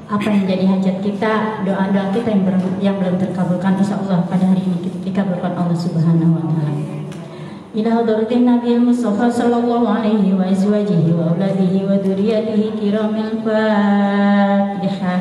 apa yang jadi hajat kita, doa-doa kita yang belum terkabulkan, insya Allah pada hari ini kita dikabulkan Allah Subhanahu wa Ta'ala. Ila hadratin Nabi Mustafa sallallahu alaihi wa azwajihi wa auladihi wa dzurriyyatihi kiramil Fatihah.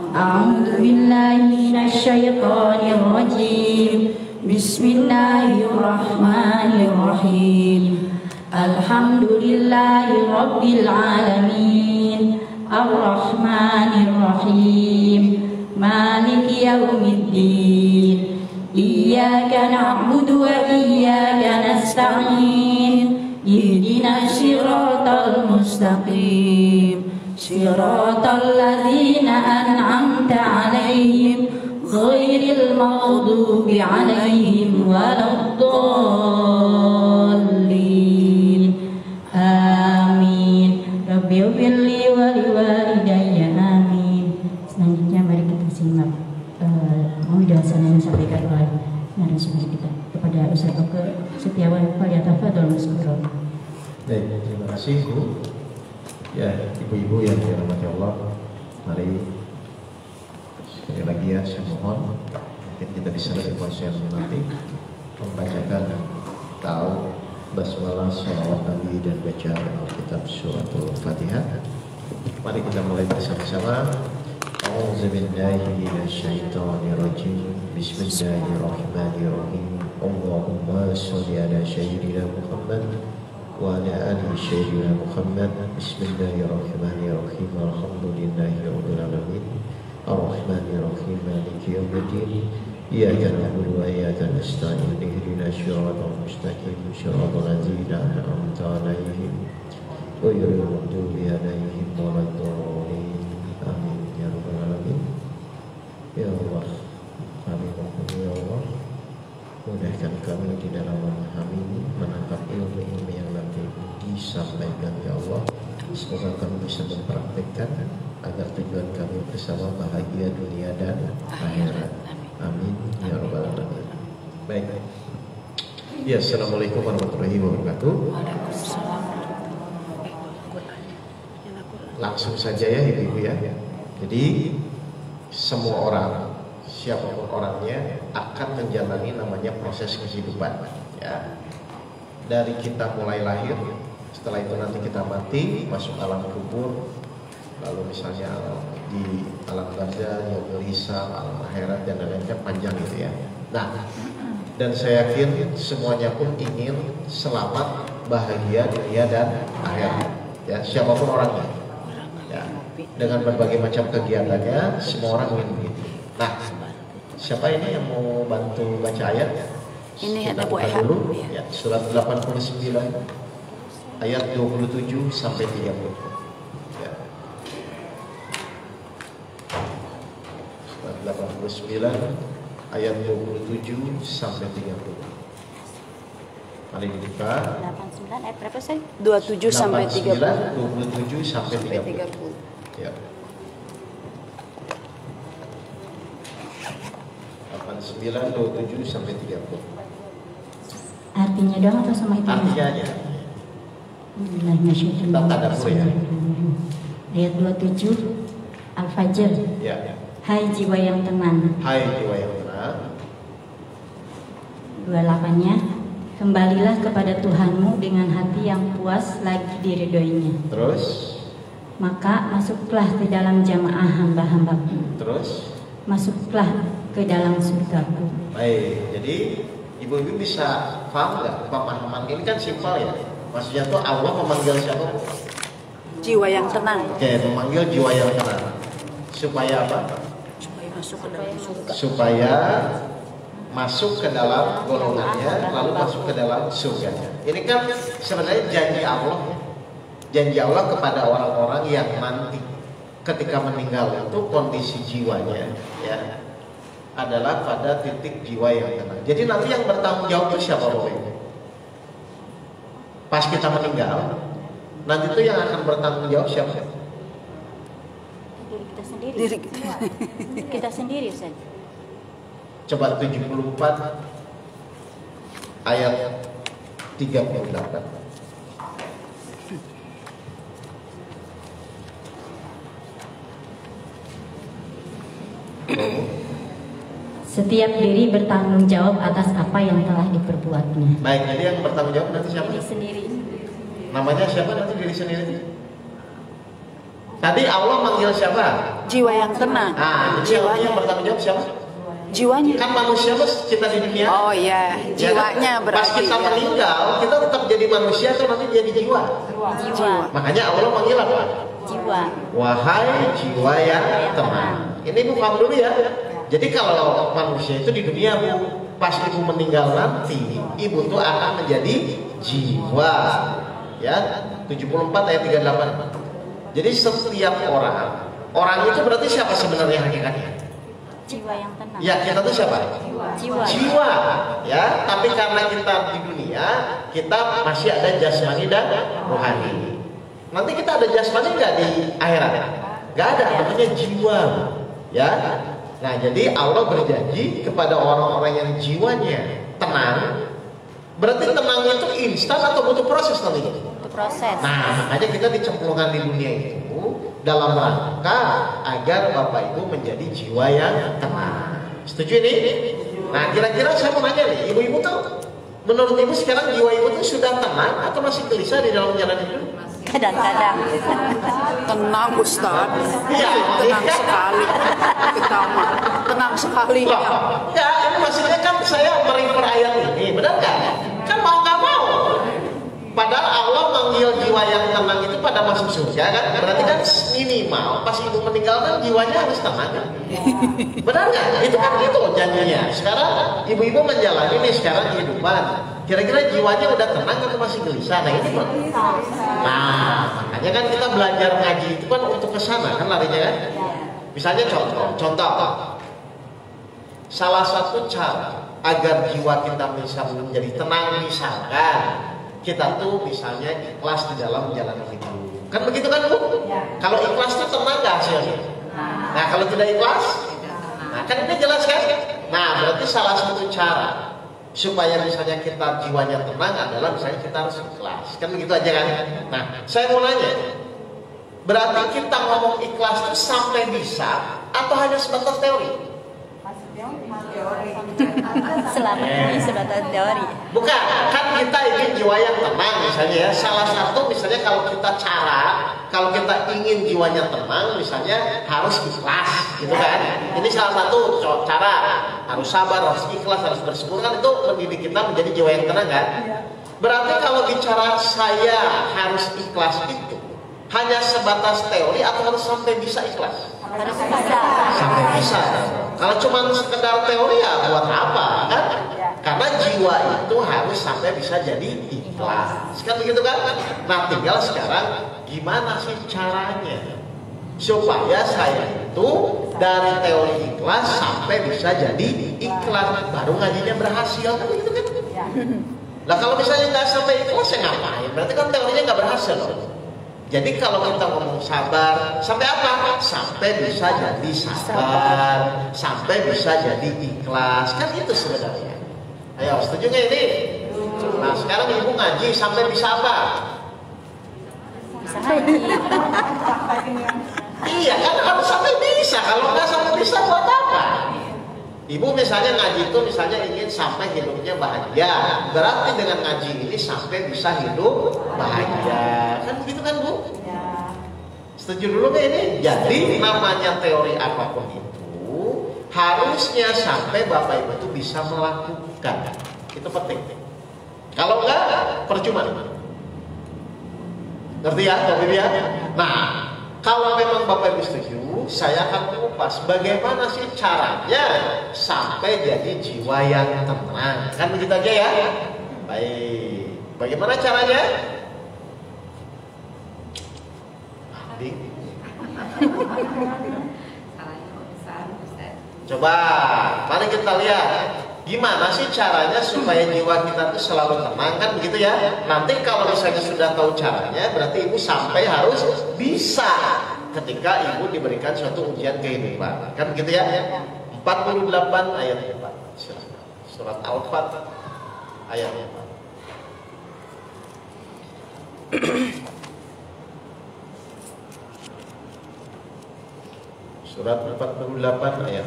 A'udzu billahi minasy syaithanir rajim. Bismillahirrahmanirrahim. Alhamdulillahi rabbil alamin. Ar-Rahmanir-Rahim. Maliki yaumiddin. Iyyaka na'budu wa iyyaka nasta'in. Ihdinas siratal mustaqim. Siratal ladzina an'amta 'alaihim ghairil maghdubi 'alaihim waladdallin. Amin. Rabbi ighfirli wa liwalidayya. Amin. Selanjutnya mari kita simak muhadzaah yang disampaikan oleh narasumber kita kepada Ustaz Oke Setiawan. Falyatafadhal mashkura. Baik, terima kasih Bu. Ya, ibu-ibu yang dirahmati Allah, mari sekali lagi ya, saya mohon mungkin kita bisa berkonsen nanti membacakan tahu basmalah, sholawat Nabi dan baca Alkitab suratul Fatihah. Mari kita mulai bersama-sama. A'udzubillahi minasyaitonirrajim. Bismillahirrahmanirrahim. Allahumma sholli ala sayyidina Muhammad wa ala ali sayyidina Muhammad. Bismillahirrahmanirrahim. Alhamdulillahirabbil alamin. Ar-Rahmanir-Rahim. Maliki yaumiddin. Iyyaka na'budu wa iyyaka nasta'in. Ihdinas siratal mustaqim. Siratal ladzina an'amta 'alaihim ghairil maghdubi 'alaihim waladdallin. Amin ya rabbal alamin. Ya Allah, kami mohon ya Allah, mudahkan kami di dalam memahami, menangkap ilmu-ilmu yang nanti disampaikan ya Allah. Semoga kami bisa mempraktikkan agar tujuan kami bersama bahagia dunia dan akhirat. Amin ya rabbal alamin. Baik. Ya, assalamualaikum warahmatullahi wabarakatuh. Langsung saja ya ibu-ibu ya. Jadi semua orang, siapapun orangnya, akan menjalani namanya proses kehidupan ya. Dari kita mulai lahir, setelah itu nanti kita mati, masuk alam kubur, lalu misalnya di alam barzah, yaumul hisab, alam akhirat dan lain-lainnya panjang gitu ya. Nah, dan saya yakin semuanya pun ingin selamat, bahagia dunia dan akhirat ya, siapapun orangnya ya, dengan berbagai macam kegiatannya, semua orang ingin begitu. Nah, siapa ini yang mau bantu baca ayat? Ini kita ada Bu buka Eha dulu ya, surat 89 ayat 27 sampai 30 ya. Surat 89 ayat 27 sampai 30. Mari dibuka. 89 ayat berapa sih? 27 sampai 30. 27 sampai 30. Ya. 89 27 sampai 30. Artinya doang atau sama itu? Artinya aja. Kita tadabbur ya. Ayat 27 Al-Fajr. Ya. Hai jiwa yang tenang. Hai jiwa yang tenang. 28-nya, kembalilah kepada Tuhanmu dengan hati yang puas lagi diridhoinya. Terus? Maka masuklah ke dalam jamaah hamba-hambaku. Terus? Masuklah ke dalam surgaku. Baik, jadi ibu-ibu bisa paham nggak pemahaman ini kan simpel ya. Maksudnya tuh Allah memanggil siapa? Jiwa yang tenang. Oke, memanggil jiwa yang tenang. Supaya apa? Supaya masuk ke dalam surga. Supaya masuk ke dalam golongannya, lalu masuk ke dalam surganya. Ini kan sebenarnya janji Allah. Janji Allah kepada orang-orang yang nanti ketika meninggal itu kondisi jiwanya ya adalah pada titik jiwa yang tenang. Jadi nanti yang bertanggung jawab itu siapa Bapak Ibu? Pas kita meninggal, nanti itu yang akan bertanggung jawab siapa? Diri kita sendiri. Diri kita. Kita sendiri, Ustaz. Coba 74 ayat 38. Setiap diri bertanggung jawab atas apa yang telah diperbuatnya. Baik, jadi yang bertanggung jawab nanti siapa? Diri sendiri. Namanya siapa nanti diri sendiri? Tadi Allah manggil siapa? Jiwa yang tenang. Ah, jadi yang bertanggung jawab siapa? Jiwanya. Kan manusia bos, kita di dunia. Oh iya, jiwanya Pas berarti. kita Ya. meninggal, kita tetap jadi manusia atau nanti jadi jiwa? Jiwa. Makanya Allah manggil apa? Jiwa. Wahai jiwa yang tenang. Ini ibu paham dulu ya. Jadi kalau manusia itu di dunia bu, pas ibu meninggal nanti, ibu tuh akan menjadi jiwa. Ya, 74 ayat 38. Jadi setiap orang itu berarti siapa sebenarnya hakikatnya? Jiwa yang tenang. Ya, kita tuh siapa? Jiwa. Jiwa, ya. Tapi karena kita di dunia, kita masih ada jasmani dan rohani. Nanti kita ada jasmani nggak di akhirat? Nggak ada, namanya jiwa, ya. Nah, jadi Allah berjanji kepada orang-orang yang jiwanya tenang. Berarti tenangnya itu instan atau butuh proses nanti? Itu proses. Nah, makanya kita dicemplungkan di dunia itu dalam rangka agar Bapak Ibu menjadi jiwa yang tenang. Setuju ini? Nah, kira-kira saya mau nanya nih, ibu-ibu tuh, menurut ibu sekarang jiwa ibu tuh sudah tenang atau masih gelisah di dalam jalan hidup? Kadang-kadang. Tenang Ustaz. Iya. Tenang sekali. Kita mah tenang sekali. Ya, ini maksudnya kan saya merefer ayat ini, benar nggak? Kan mau nggak mau. Padahal Allah manggil jiwa yang tenang itu pada masuk surga kan? Berarti kan minimal pas ibu meninggal kan jiwanya harus tenang kan? Benar nggak? Itu kan gitu janjinya. Sekarang ibu-ibu menjalani nih sekarang kehidupan. Kira-kira jiwanya udah tenang atau masih gelisah? Nah ini Pak. Nah, makanya kan kita belajar ngaji itu kan untuk kesana kan larinya kan? Misalnya contoh. Salah satu cara agar jiwa kita bisa menjadi tenang misalkan kita tuh misalnya ikhlas di dalam jalan hidup. Kan begitu kan Bu? Kalau ikhlas tuh tenang gak hasilnya? Nah kalau tidak ikhlas, nah kan ini jelas kan? Nah berarti salah satu cara supaya misalnya kita jiwanya tenang adalah misalnya kita harus ikhlas. Kan begitu aja kan? Nah saya mau nanya, berarti kita ngomong ikhlas itu sampai bisa atau hanya sebatas teori? Selama ini sebatas teori. Bukan, kan kita ingin jiwa yang tenang misalnya ya. Salah satu misalnya kalau kita ingin jiwanya tenang misalnya harus ikhlas gitu kan. Ini salah satu cara. Harus sabar, harus ikhlas, harus bersyukur kan itu mendidik kita menjadi jiwa yang tenang kan. Berarti kalau bicara saya harus ikhlas itu hanya sebatas teori atau harus sampai bisa ikhlas? Harus bisa. Sampai bisa. Kalau cuma sekedar teori ya buat apa kan? Karena jiwa itu harus sampai bisa jadi ikhlas. Kan begitu kan? Nah tinggal sekarang gimana sih caranya supaya saya itu dari teori ikhlas sampai bisa jadi ikhlas, baru ngajinya berhasil kan begitu kan? Nah kalau misalnya nggak sampai ikhlas ya ngapain? Berarti kan teorinya nggak berhasil. Jadi kalau kita ngomong sabar, sampai apa? Sampai bisa jadi sabar, sampai bisa jadi ikhlas. Kan itu sebenarnya. Ayo, setuju nggak ini? Nah sekarang ibu ngaji sampai bisa apa? Bisa ngaji. Iya kan harus sampai bisa. Kalau nggak sampai bisa buat apa? Ibu misalnya ngaji itu misalnya ingin sampai hidupnya bahagia. Berarti dengan ngaji ini sampai bisa hidup bahagia. Kan begitu kan Bu? Setuju dulu nggak ini? Jadi namanya teori apapun itu harusnya sampai Bapak Ibu itu bisa melakukan. Itu penting. Kalau enggak percuma. Ngerti ya Bapak Ibu ya? Nah kalau memang Bapak Ibu setuju, saya akan mengupas bagaimana sih caranya sampai jadi jiwa yang tenang. Kan begitu aja ya? Baik. Bagaimana caranya? Coba, mari kita lihat gimana sih caranya supaya jiwa kita itu selalu tenang, kan begitu ya? Nanti kalau misalnya sudah tahu caranya, berarti ibu sampai harus bisa ketika ibu diberikan suatu ujian kehidupan, kan begitu ya? 48 ayat 4 surat Al-Fat ayat 4. Surat 48 ayat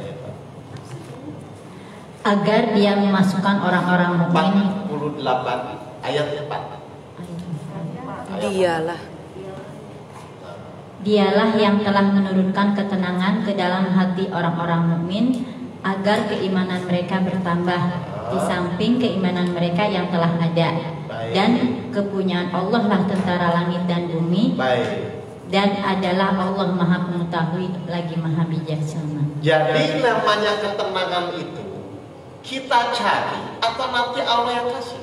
4. Agar dia memasukkan orang-orang mukmin. 48 ayat 4. Dialah yang telah menurunkan ketenangan ke dalam hati orang-orang mukmin agar keimanan mereka bertambah di samping keimanan mereka yang telah ada. Dan kepunyaan Allah lah tentara langit dan bumi. Dan adalah Allah Maha Mengetahui lagi Maha Bijaksana. Jadi namanya ketenangan itu kita cari atau nanti Allah yang kasih?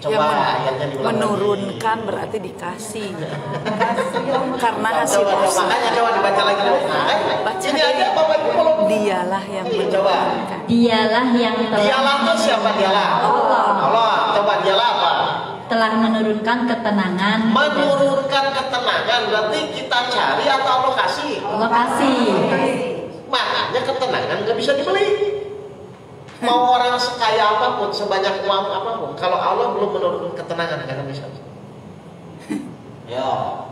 Coba ayatnya diulang menurunkan lagi. berarti dikasih. Karena hasil usaha. Makanya coba dibaca lagi. Baca ini aja Bapak Ibu kalau dialah yang coba. Dialah yang telah. Dialah itu siapa dialah? Allah. Coba dialah apa? Telah menurunkan ketenangan. Menurunkan ketenangan berarti kita cari atau Allah kasih? Allah kasih. Makanya ketenangan nggak bisa dibeli. Mau orang sekaya apapun, sebanyak uang apapun, kalau Allah belum menurunkan ketenangan, nggak akan bisa. Ya,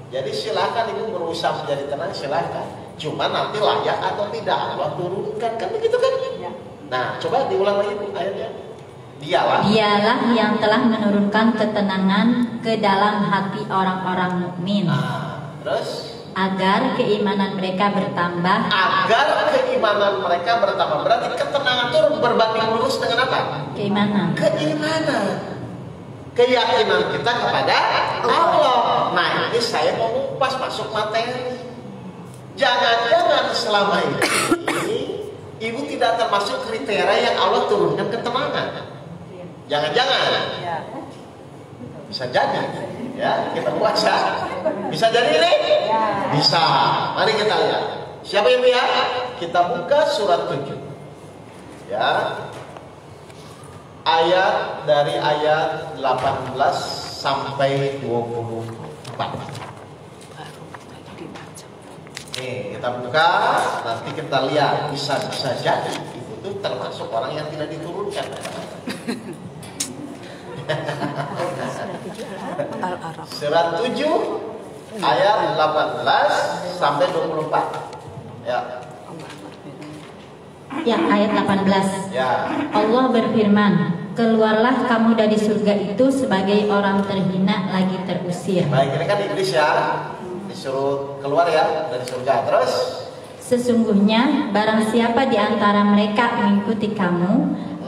jadi silakan ibu berusaha menjadi tenang, silakan. Cuma nanti layak atau tidak Allah turunkan, kan begitu kan? Nah, coba diulang lagi bu ayatnya. Dialah yang telah menurunkan ketenangan ke dalam hati orang-orang mukmin. Terus? Agar keimanan mereka bertambah. Agar keimanan mereka bertambah. Berarti ketenangan itu berbanding lurus dengan apa? Keimanan. Keyakinan kita kepada Allah. Nah ini saya mau ngupas masuk materi. Jangan-jangan selama ini ibu tidak termasuk kriteria yang Allah turunkan ketenangan. Jangan-jangan. Bisa jadi. Ya, kita puasa. Bisa jadi ini? Bisa. Mari kita lihat. Siapa ibu ya? Kita buka surat 7. Ya. Dari ayat 18 sampai 24. Nih, kita buka, nanti kita lihat bisa jadi ibu itu termasuk orang yang tidak diturunkan. Surat 7 ayat 18 sampai 24. Ya. Ya, ayat 18. Ya. Allah berfirman, "Keluarlah kamu dari surga itu sebagai orang terhina lagi terusir." Baik, ini kan iblis ya. Disuruh keluar ya dari surga. Terus sesungguhnya barang siapa di antara mereka mengikuti kamu,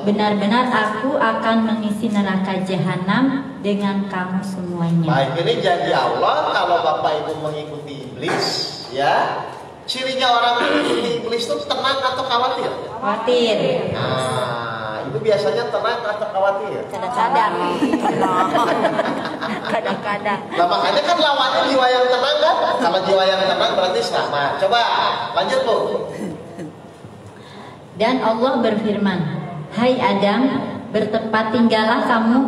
benar-benar aku akan mengisi neraka jahanam dengan kamu semuanya. Baik, ini janji Allah kalau Bapak Ibu mengikuti iblis, ya. Cirinya orang mengikuti iblis itu tenang atau khawatir? Khawatir. Nah, itu biasanya tenang atau khawatir? Kadang-kadang. Kadang-kadang. Nah, makanya kan lawannya jiwa yang tenang kan? Kalau jiwa yang tenang berarti selamat. Coba lanjut Bu. Dan Allah berfirman, "Hai Adam, bertempat tinggallah kamu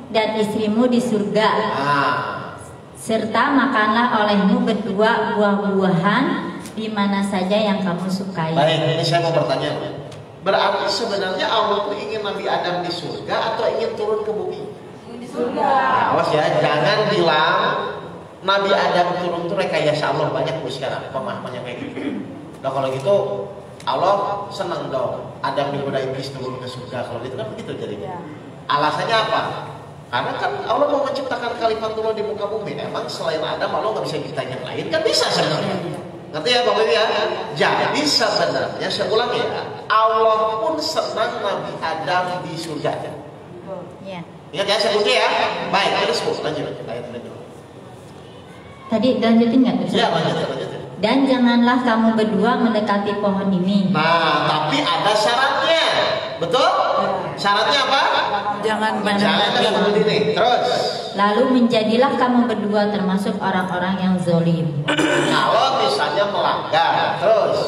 dan istrimu di surga. Serta makanlah olehmu berdua buah-buahan di mana saja yang kamu sukai." Baik, ini saya mau bertanya. Berarti sebenarnya Allah itu ingin Nabi Adam di surga atau ingin turun ke bumi? Di surga. Awas ya, jangan bilang Nabi Adam turun itu rekayasa Allah. Banyak Bu sekarang pemahamannya kayak gitu. Nah kalau gitu Allah senang dong Adam digoda iblis turun ke surga. Kalau gitu kan begitu jadinya. Alasannya apa? Karena kan Allah mau menciptakan khalifatullah di muka bumi. Emang selain Adam Allah nggak bisa ciptain yang lain? Kan bisa sebenarnya. Ngerti ya Bapak Ibu ya? Jadi sebenarnya saya ulang ya, Allah pun senang Nabi Adam di surga. Ya. Ingat ya, saya kunci ya. Baik, terus Bu, lanjut. Tadi lanjutin nggak tuh? Ya, lanjutin. Dan janganlah kamu berdua mendekati pohon ini. Nah, tapi ada syaratnya. Betul? Syaratnya apa? Jangan bunuh diri. Terus lalu menjadilah kamu berdua termasuk orang-orang yang zolim. kalau misalnya melanggar, terus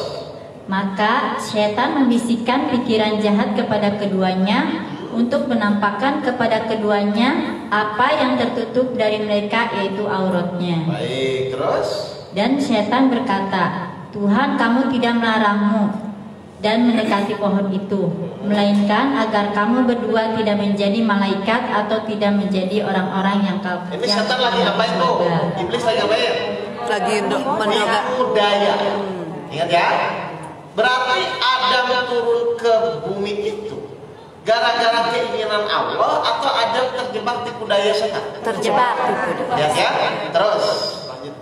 maka setan membisikkan pikiran jahat kepada keduanya untuk menampakkan kepada keduanya apa yang tertutup dari mereka, yaitu auratnya. baik, terus Dan setan berkata, "Tuhan kamu tidak melarangmu dan mendekati pohon itu, melainkan agar kamu berdua tidak menjadi malaikat atau tidak menjadi orang-orang yang kafir." ini setan lagi ngapain Bu? Iblis lagi ngapain? lagi menyoga budaya. Ingat ya. Berarti Adam turun ke bumi itu gara-gara keinginan Allah atau Adam terjebak tipu daya setan? terjebak tipu daya. Ya. Terus lanjut.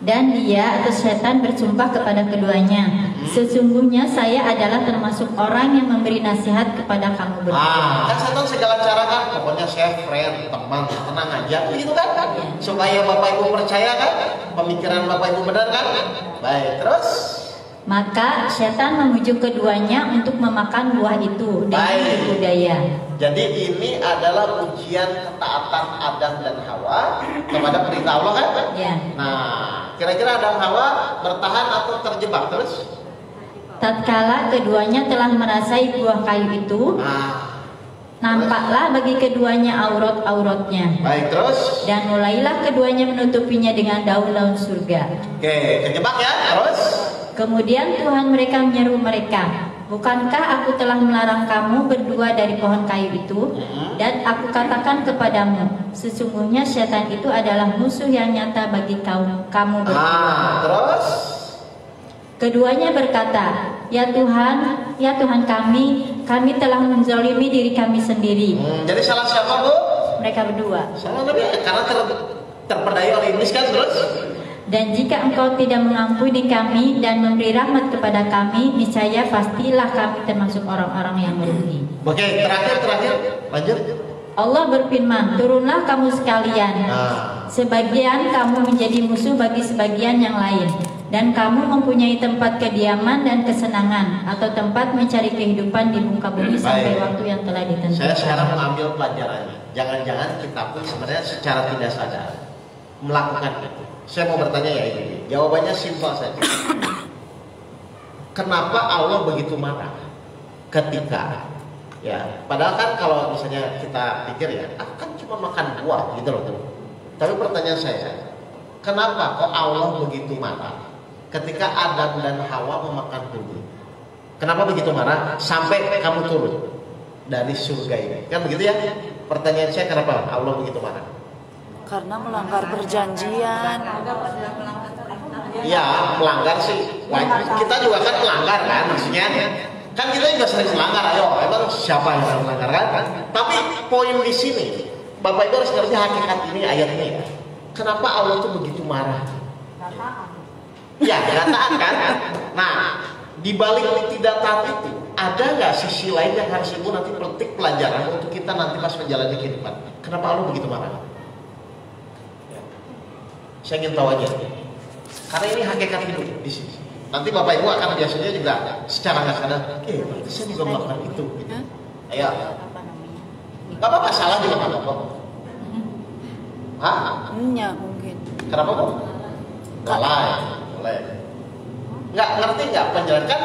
Dan dia atau setan bersumpah kepada keduanya, sesungguhnya saya adalah termasuk orang yang memberi nasihat kepada kamu berdua. Kan setan segala cara kan, pokoknya saya friend, teman, tenang aja, begitu kan? Supaya Bapak Ibu percaya kan, pemikiran Bapak Ibu benar kan? Baik, terus? Maka setan memujuk keduanya untuk memakan buah itu dengan tipu daya. Jadi ini adalah ujian ketaatan Adam dan Hawa kepada perintah Allah kan? Ya. Nah, kira-kira Adam Hawa bertahan atau terjebak terus? Tatkala keduanya telah merasai buah kayu itu, nampaklah bagi keduanya aurat-auratnya. Baik, terus? Dan mulailah keduanya menutupinya dengan daun-daun surga. Oke, kejebak ya, terus? Kemudian Tuhan mereka menyeru mereka, bukankah aku telah melarang kamu berdua dari pohon kayu itu? Dan aku katakan kepadamu, sesungguhnya setan itu adalah musuh yang nyata bagi kamu berdua. Terus? Keduanya berkata, ya Tuhan kami telah menzalimi diri kami sendiri. Jadi salah siapa, Bu? Mereka berdua. Salah Nabi, karena terperdaya oleh iblis kan, terus? Dan jika engkau tidak mengampuni kami dan memberi rahmat kepada kami, niscaya pastilah kami termasuk orang-orang yang merugi. Oke, terakhir, lanjut. Allah berfirman, turunlah kamu sekalian. Sebagian kamu menjadi musuh bagi sebagian yang lain. Dan kamu mempunyai tempat kediaman dan kesenangan, atau tempat mencari kehidupan di muka bumi sampai waktu yang telah ditentukan. Saya sekarang mengambil pelajarannya. Jangan-jangan kita pun sebenarnya secara tidak sadar melakukan itu. Saya mau bertanya ya ini. Jawabannya simpel saja. Kenapa Allah begitu marah ketika padahal kan kalau misalnya kita pikir ya, aku kan cuma makan buah gitu loh. Tapi pertanyaan saya, kenapa kok Allah begitu marah ketika Adam dan Hawa memakan bumi? Kenapa begitu marah sampai kamu turun dari surga ini? Kan begitu ya? Pertanyaan saya, kenapa Allah begitu marah? Karena melanggar perjanjian. Ya, melanggar sih. Kita juga kan melanggar kan, maksudnya. Kan kita juga sering melanggar. Ayo, emang siapa yang melanggar kan? Tapi poin di sini, Bapak Ibu harus ngerti hakikat ini, ayat ini ya. Kenapa Allah tuh begitu marah? Ya, tidak taat kan? Nah, di balik tidak taat itu, ada nggak sisi lain yang harus Ibu nanti petik pelajaran untuk kita nanti pas menjalani kehidupan? Kenapa Allah begitu marah? Saya ingin tahu aja, karena ini hakikat hidup di sini. Nanti Bapak Ibu akan biasanya juga secara nggak sadar, berarti saya juga melakukan itu. Gitu. Ayo, nggak apa-apa, salah juga nggak apa-apa. Ya mungkin. Kenapa kok? Boleh. Nggak ngerti nggak penjelasan?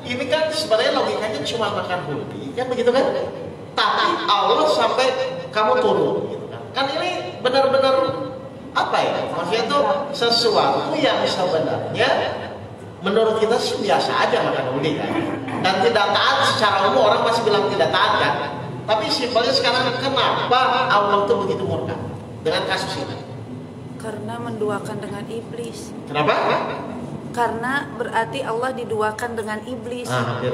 Ini kan sebenarnya logikanya cuma makan hulbi, kan begitu kan? Tapi Allah sampai kamu turun, gitu kan? Kan ini benar-benar apa ya? Maksudnya itu sesuatu yang sebenarnya menurut kita sih biasa aja makan hulbi kan? Dan tidak taat secara umum orang masih bilang tidak taat kan? Tapi simpelnya sekarang kenapa Allah tuh begitu murka dengan kasus ini? Karena menduakan dengan iblis. Kenapa? Karena berarti Allah diduakan dengan iblis. Hampir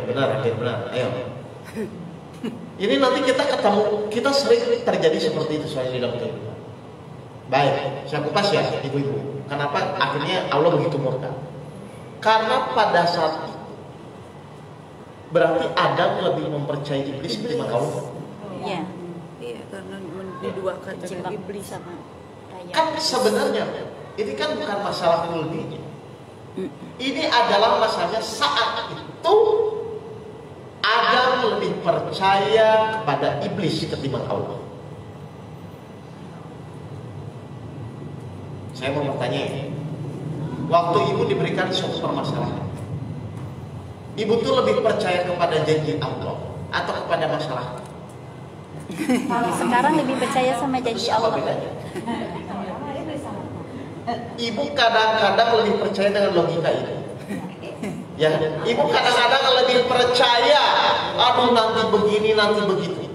benar. Ayo. Ini nanti kita ketemu, kita sering terjadi seperti itu soalnya di dalam kehidupan. Baik, saya kupas ya ibu-ibu. Kenapa akhirnya Allah begitu murka? Karena pada saat itu berarti Adam lebih mempercayai iblis ketimbang Allah. Iya, karena diduakan dengan iblis. Kan sebenarnya ini kan bukan masalah hulbinya. Ini adalah masalahnya saat itu Adam lebih percaya kepada iblis ketimbang Allah. Saya mau bertanya, waktu ibu diberikan suatu permasalahan, ibu tuh lebih percaya kepada janji Allah atau kepada masalah? Sekarang lebih percaya sama janji Allah. Ibu kadang-kadang lebih percaya dengan logika itu. Ya, ibu kadang-kadang lebih percaya, aduh nanti begini, nanti begitu.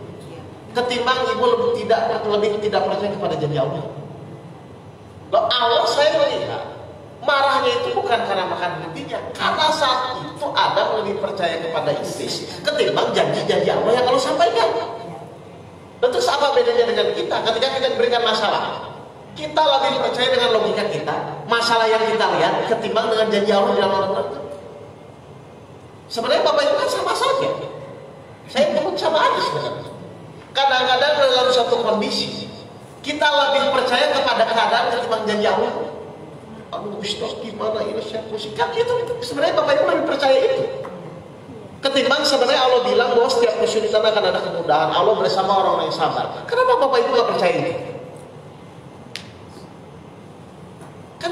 Ketimbang ibu lebih tidak percaya kepada janji Allah. Loh, Allah saya melihat marahnya itu bukan karena makan butinya, karena saat itu Adam lebih percaya kepada iblis ketimbang janji-janji Allah yang Allah sampaikan. Dan terus apa bedanya dengan kita? Ketika kita diberikan masalah, kita lebih percaya dengan logika kita, masalah yang kita lihat ketimbang dengan janji Allah di dalam Al-Quran. Sebenarnya Bapak Ibu kan sama saja. Saya pun sama aja sebenarnya. Kadang-kadang dalam suatu kondisi kita lebih percaya kepada keadaan ketimbang janji Allah. Aduh Ustaz gimana ini saya pusing. Kan itu sebenarnya Bapak Ibu lebih percaya itu ketimbang sebenarnya Allah bilang bahwa setiap kesulitan akan ada kemudahan. Allah bersama orang yang sabar. Kenapa Bapak Ibu gak percaya itu? Kan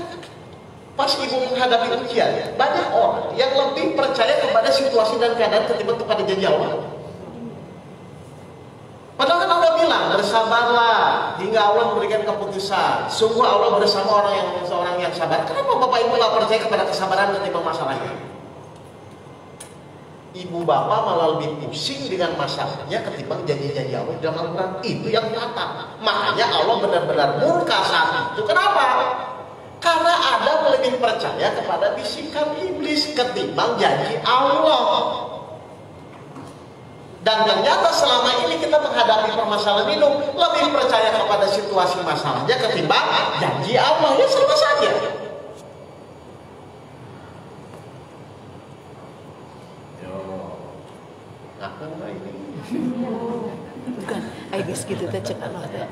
pas Ibu menghadapi ujian, banyak orang yang lebih percaya kepada situasi dan keadaan ketimbang kepada janji Allah. Padahal kan Allah bilang bersabarlah hingga Allah memberikan keputusan. Sungguh Allah bersama orang yang sabar. Kenapa Bapak Ibu gak percaya kepada kesabaran ketimbang masalahnya? Ibu bapak malah lebih pusing dengan masalahnya ketimbang janji-janji Allah dalam Al-Quran. Itu yang nyata. Makanya Allah benar-benar murka saat itu. Kenapa? Karena Adam lebih percaya kepada bisikan iblis ketimbang janji Allah. Dan ternyata selama ini kita menghadapi permasalahan hidup lebih percaya kepada situasi masalahnya ketimbang janji Allah. Ya sama saja. Bukan, guys gitu teh cek Allah teh.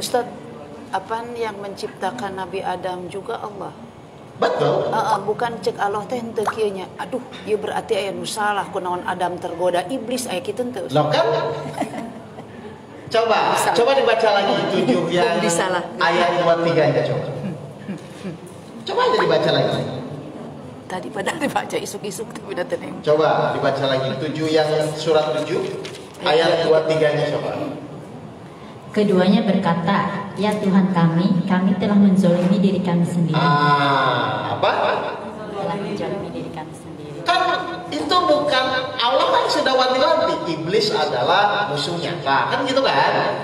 Ustaz, apaan yang menciptakan Nabi Adam juga Allah? Betul. Bukan cek Allah teh henteu kieu nya. Aduh, ieu berarti aya nu salah kunaon Adam tergoda iblis aya kitu teh. Loh kan? Coba dibaca lagi 7 yang ayat 23-nya coba. Coba aja dibaca lagi. Tadi pada dibaca isuk-isuk tapi datang yang. Coba dibaca lagi 7 yang surat 7 ayat 23-nya coba. Keduanya berkata, ya Tuhan kami telah menzolimi diri kami sendiri. Apa? Telah menzolimi diri kami sendiri. Kan itu bukan Allah kan sudah wanti-wanti iblis adalah musuh nyata kan gitu kan?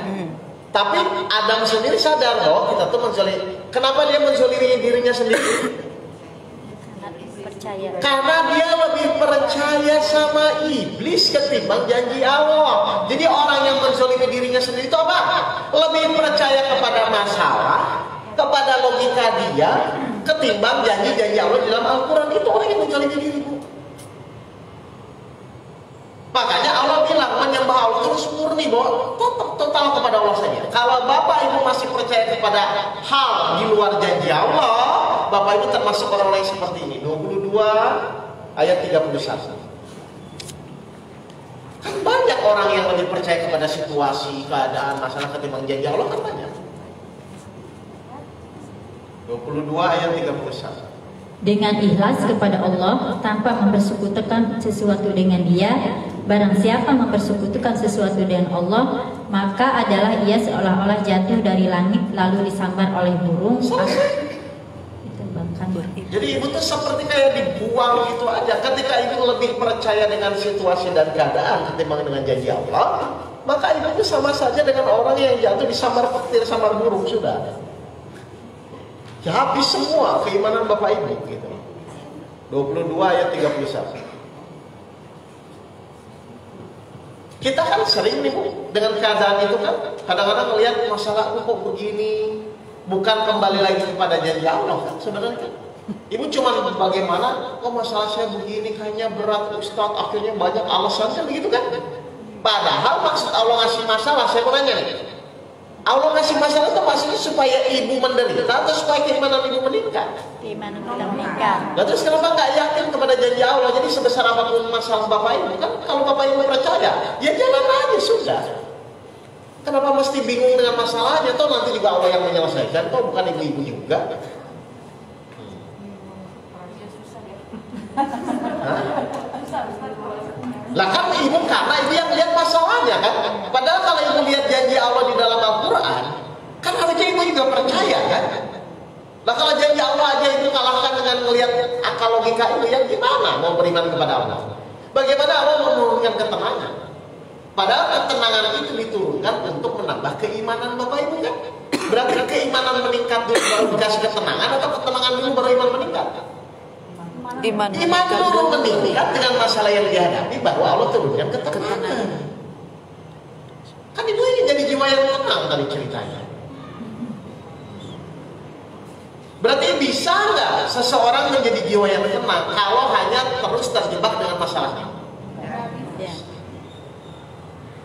Tapi Adam sendiri sadar loh kita tuh menzolimi. Kenapa dia menzolimi dirinya sendiri? Karena dia lebih percaya sama iblis ketimbang janji Allah. Jadi orang yang menzolimi dirinya sendiri itu apa? Lebih percaya kepada masalah, kepada logika dia ketimbang janji-janji Allah di dalam Al-Quran. Itu orang yang menzolimi diri. Makanya Allah bilang menyembah Allah terus murni bahwa total kepada Allah saja. Kalau Bapak Ibu masih percaya kepada hal di luar janji Allah, Bapak Ibu termasuk orang-orang yang seperti ini. 22 ayat 31. Kan banyak orang yang lebih percaya kepada situasi, keadaan, masalah ketimbang janji Allah kan banyak. 22 ayat 31. Dengan ikhlas kepada Allah tanpa mempersekutukan sesuatu dengan Dia, barang siapa mempersekutukan sesuatu dengan Allah, maka adalah ia seolah-olah jatuh dari langit lalu disambar oleh burung. Jadi ibu tuh seperti kayak dibuang gitu aja. Ketika ibu lebih percaya dengan situasi dan keadaan ketimbang dengan janji Allah, maka ibu itu sama saja dengan orang yang jatuh disambar petir, sambar burung sudah. Ya habis semua keimanan Bapak Ibu gitu. 22 ayat 31. Kita kan sering nih Bu, dengan keadaan itu kan kadang-kadang melihat masalah kok begini, bukan kembali lagi kepada janji Allah kan sebenarnya kan. Ibu cuma bagaimana kok masalah saya begini kayaknya berat Ustadz, akhirnya banyak alasannya begitu kan. Padahal maksud Allah ngasih masalah, saya mau nanya nih. Allah ngasih masalah itu maksudnya supaya ibu menderita atau supaya keimanan ibu meningkat? Keimanan kita meningkat. Nah terus kenapa nggak yakin kepada janji Allah? Jadi sebesar apapun masalah Bapak Ibu kan, kalau Bapak Ibu percaya, ya jalan aja sudah. Kenapa mesti bingung dengan masalahnya? Toh nanti juga Allah yang menyelesaikan, toh bukan ibu-ibu juga. Lah kan ibu karena ibu yang lihat masalahnya kan. Padahal kalau ibu lihat janji Allah di dalam Al-Quran, kan harusnya ibu juga percaya kan. Lah kalau janji Allah aja itu kalahkan dengan melihat akal logika itu, yang gimana mau beriman kepada Allah? Bagaimana Allah menurunkan ketenangan? Padahal ketenangan itu diturunkan untuk menambah keimanan Bapak Ibu kan. Berarti keimanan meningkat dulu baru dikasih ketenangan, atau ketenangan dulu baru iman meningkat? Iman dulu meningkat dengan masalah yang dihadapi, bahwa Allah turunkan ketenangan. Kan itu yang jadi jiwa yang tenang tadi ceritanya. Berarti bisa nggak seseorang menjadi jiwa yang tenang kalau hanya terus terjebak dengan masalahnya? Ya.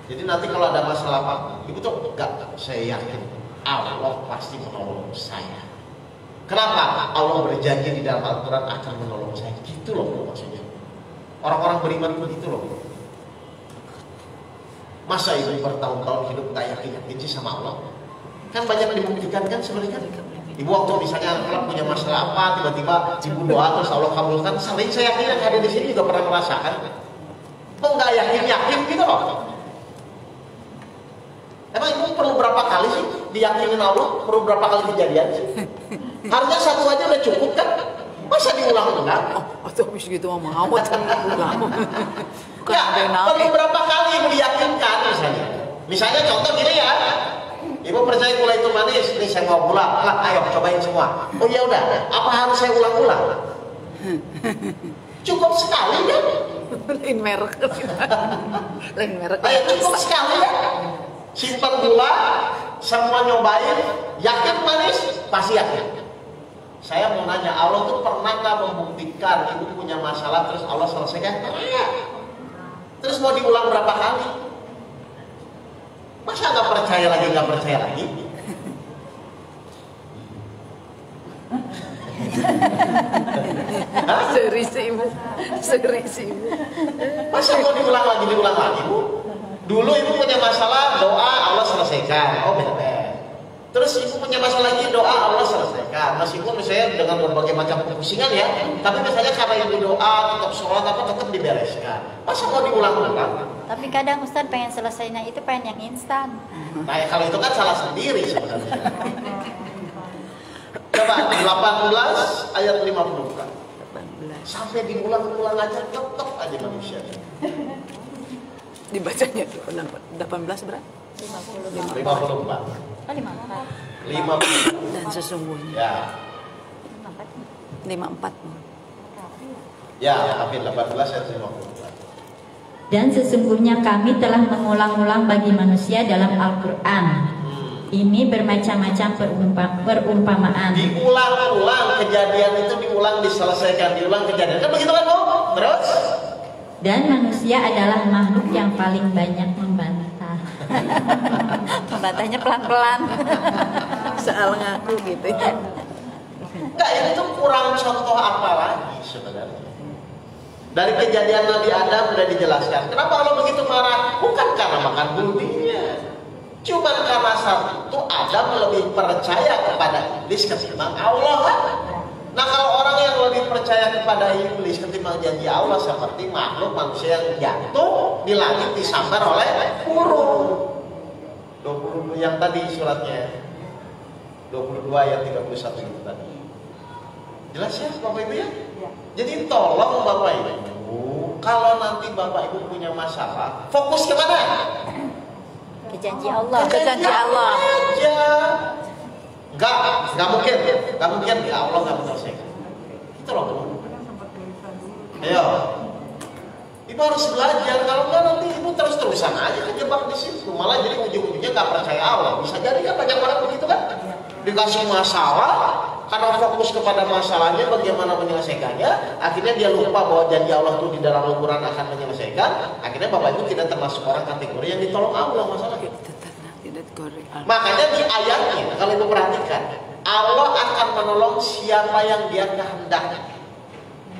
Jadi nanti kalau ada masalah apa, ibu tuh enggak, saya yakin Allah pasti menolong saya. Kenapa? Allah berjanji di dalam Al-Quran akan menolong saya. Gitu loh maksudnya. Orang-orang beriman begitu loh. Masa ibu bertahun-tahun hidup tak yakin sih sama Allah? Kan banyak dibuktikan kan sebenarnya. Ibu waktu misalnya kalau punya masalah apa, tiba-tiba ibu doa terus Allah kabulkan. Sering saya yakin yang ada di sini juga pernah merasakan. Kok nggak yakin gitu loh? Emang ibu perlu berapa kali sih diyakinin Allah? Perlu berapa kali kejadian sih? Harusnya satu aja udah cukup kan? Masa diulang-ulang? Oh, habis gitu mau ulang. Ya, perlu berapa kali ibu diyakinkan misalnya? Misalnya contoh gini ya. Ibu percaya gula itu manis, nih saya mau gula, ayo cobain semua. Oh ya udah, apa harus saya ulang-ulang? Cukup sekali ya? Lain merek. Ayo cukup sekali ya? Simpan gula, semua nyobain, yakin manis, pasti yakin. Saya mau nanya, Allah tuh pernah nggak membuktikan ibu punya masalah terus Allah selesaikan? Pernah. Terus mau diulang berapa kali? Masa nggak percaya lagi? Seri sih ibu. Masa mau diulang lagi bu? Dulu ibu punya masalah, doa Allah selesaikan. Oh benar. Terus ibu punya masalah lagi, doa Allah selesaikan. Meskipun misalnya dengan berbagai macam kepusingan ya, tapi misalnya karena ibu doa, tetap sholat tetap dibereskan. Masa mau diulang-ulang? Tapi kadang Ustadz pengen selesainya itu pengen yang instan. Nah ya, kalau itu kan salah sendiri sebenarnya. Coba 18 ayat 50 kan. Sampai diulang-ulang aja tetap aja manusia. Dibacanya 18 berapa? 54. Oh 54. Dan sesungguhnya. Ya. 54. Ya, tapi 18 ayat 54. Dan sesungguhnya kami telah mengulang-ulang bagi manusia dalam Al-Quran. Ini bermacam-macam perumpamaan. Diulang-ulang kejadian itu, diulang diselesaikan, diulang kejadian. Kan begitu kan Bu? Terus? Dan manusia adalah makhluk yang paling banyak membantah. Membantahnya pelan-pelan. Soal ngaku gitu ya. Enggak, itu kurang contoh apa lagi sebenarnya. Dari kejadian Nabi Adam sudah dijelaskan. Kenapa Allah begitu marah? Bukan karena makan bulbinya. Cuma karena saat itu Adam lebih percaya kepada iblis ketimbang Allah. Nah kalau orang yang lebih percaya kepada iblis ketimbang janji Allah, seperti makhluk manusia yang jatuh di langit disambar oleh burung. 22 yang tadi suratnya 22 ayat 31 itu tadi. Jelas ya Bapak Ibu ya? Jadi tolong Bapak Ibu, kalau nanti Bapak Ibu punya masalah, fokus kemana? Ke janji Allah. Ke janji Allah aja. Enggak mungkin ya Allah enggak menyelesaikan. Itu loh. Ayo. Ibu harus belajar, kalau enggak nanti ibu terus-terusan aja kejebak di situ. Malah jadi ujung-ujungnya enggak percaya Allah. Bisa jadi kan banyak orang begitu kan? Dikasih masalah, karena fokus kepada masalahnya bagaimana menyelesaikannya, akhirnya dia lupa bahwa janji Allah itu di dalam Al-Quran akan menyelesaikan. Akhirnya Bapak Ibu tidak termasuk orang kategori yang ditolong Allah masalahnya. Makanya di ayatnya kalau Ibu perhatikan, Allah akan menolong siapa yang Dia kehendaki.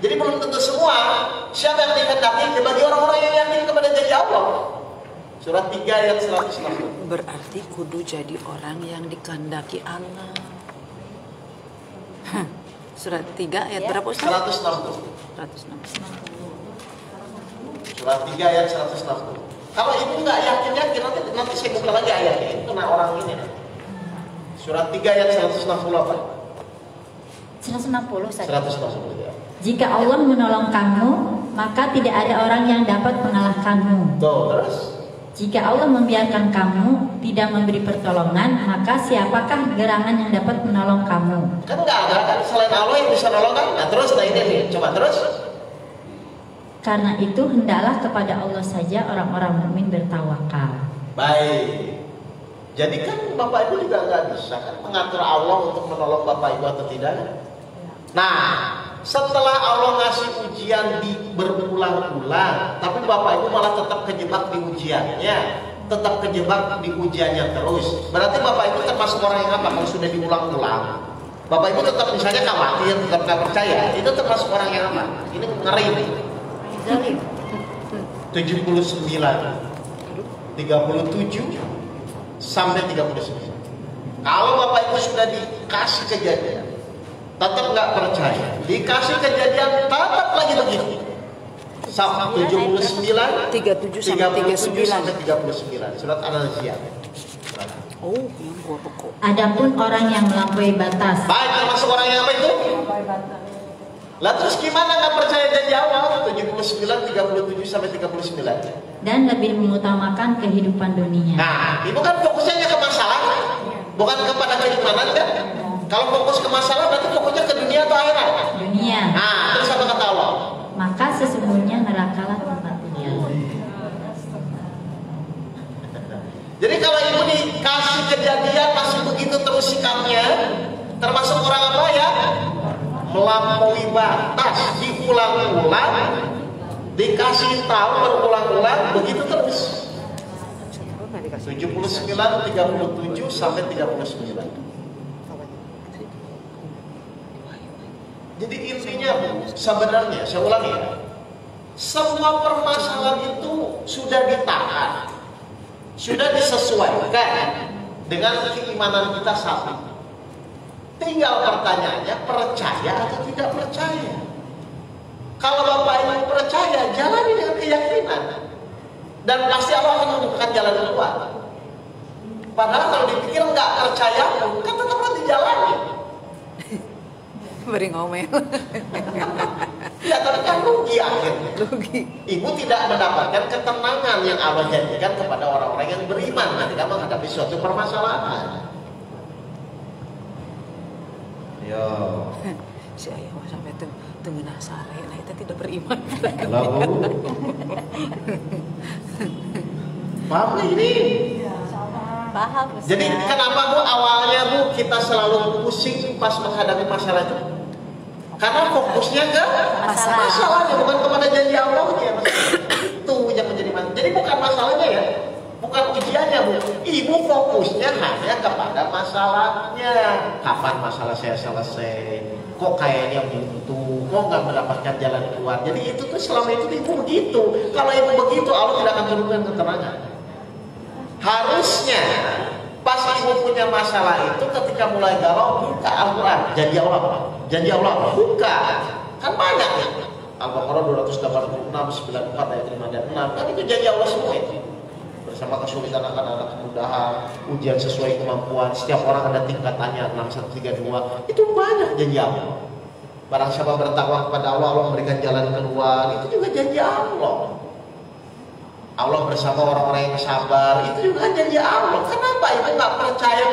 Jadi belum tentu semua. Siapa yang dikehendaki bagi orang-orang yang yakin kepada janji Allah. Surat 3 ayat 160. Berarti kudu jadi orang yang dikehendaki Allah. Surat 3 ayat berapa Ustaz? 160. 160. Surat 3 ayat 160. Kalau ibu nggak yakin nanti saya buka lagi ayatnya. Itu kena orang ini. Surat 3 ayat 160 apa? 160 saja. 160 ya. Jika Allah menolong kamu, maka tidak ada orang yang dapat mengalahkanmu. Tuh, terus? Jika Allah membiarkan kamu, tidak memberi pertolongan, maka siapakah gerangan yang dapat menolong kamu? Kan nggak ada kan selain Allah yang bisa nolong kan? Nah terus ini nih, coba terus. Karena itu hendaklah kepada Allah saja orang-orang mukmin bertawakal. Baik. Jadi kan Bapak Ibu juga nggak bisa kan mengatur Allah untuk menolong Bapak Ibu atau tidak. Nah, setelah Allah ngasih ujian berulang-ulang, tapi Bapak Ibu malah tetap kejebak di ujiannya, tetap kejebak di ujiannya terus. Berarti Bapak Ibu termasuk orang yang apa? Kalau sudah diulang-ulang, Bapak Ibu tetap misalnya khawatir, tetap nggak percaya, itu termasuk orang yang apa? Ini ngeri nih. 79, 37 sampai 39. Kalau Bapak Ibu sudah dikasih kejadian, tetap nggak percaya, dikasih kejadian tetap lagi begitu. 79, 37 sampai 39. Surat An-Nazi'at. Oh, yang gua pokok. Adapun orang yang melampaui batas. Baik, termasuk orang yang apa itu? Lah terus gimana nggak percaya janji Allah? 79, 37 sampai 39. Dan lebih mengutamakan kehidupan dunia. Nah, itu kan fokusnya ke masalah, bukan kepada keimanan kan? Kalau fokus ke masalah berarti fokusnya ke dunia atau akhirat? Dunia. Nah, terus apa kata Allah? Maka sesungguhnya nerakalah tempat tinggal. Jadi kalau ibu dikasih kejadian masih begitu terus sikapnya, termasuk orang apa ya? Melampaui batas, diulang-ulang, dikasih tahu berulang-ulang, begitu terus. 79, 37 sampai 39. Jadi intinya sebenarnya, saya ulangi ya, semua permasalahan itu sudah ditahan, sudah disesuaikan dengan keimanan kita saat ini. Tinggal pertanyaannya, percaya atau tidak percaya. Kalau Bapak Ibu percaya, jalani dengan keyakinan, dan pasti Allah akan membukakan jalan keluar. Padahal kalau dipikir nggak percaya pun, kan tetap harus dijalani. Beri ngomel. Ya, tapi kan rugi akhirnya. Rugi. Ibu tidak mendapatkan ketenangan yang Allah janjikan kepada orang-orang yang beriman ketika menghadapi suatu permasalahan. Yo. Si ayah sampai tengah sare, nah kita tidak beriman. Halo Bu. Paham nggak ini? Paham, Ustaz. Jadi kenapa Bu awalnya Bu kita selalu pusing pas menghadapi masalah itu? Karena fokusnya ke masalahnya, bukan kepada janji Allahnya. Itu yang menjadi masalah. Jadi bukan masalahnya ya, bukan ujiannya Bu. Ibu fokusnya hanya kepada masalahnya. Kapan masalah saya selesai? Kok kayaknya buntu? Kok nggak mendapatkan jalan keluar? Jadi itu tuh selama itu ibu begitu. Kalau ibu begitu, Allah tidak akan turunkan keterangan. Harusnya pas ibu punya masalah itu ketika mulai galau, buka Al-Quran. Janji Allah apa? Janji Allah apa? Buka. Kan banyak ya. Al-Baqarah 286, 94 ayat 5 dan 6. Kan itu janji Allah semua itu. Bersama kesulitan akan ada kemudahan, ujian sesuai kemampuan. Setiap orang ada tingkatannya, 6132. Itu banyak janji Allah. Barang siapa bertakwa kepada Allah, Allah memberikan jalan keluar. Itu juga janji Allah. Allah bersama orang-orang yang sabar, itu juga janji Allah. Kenapa ibu nggak percaya?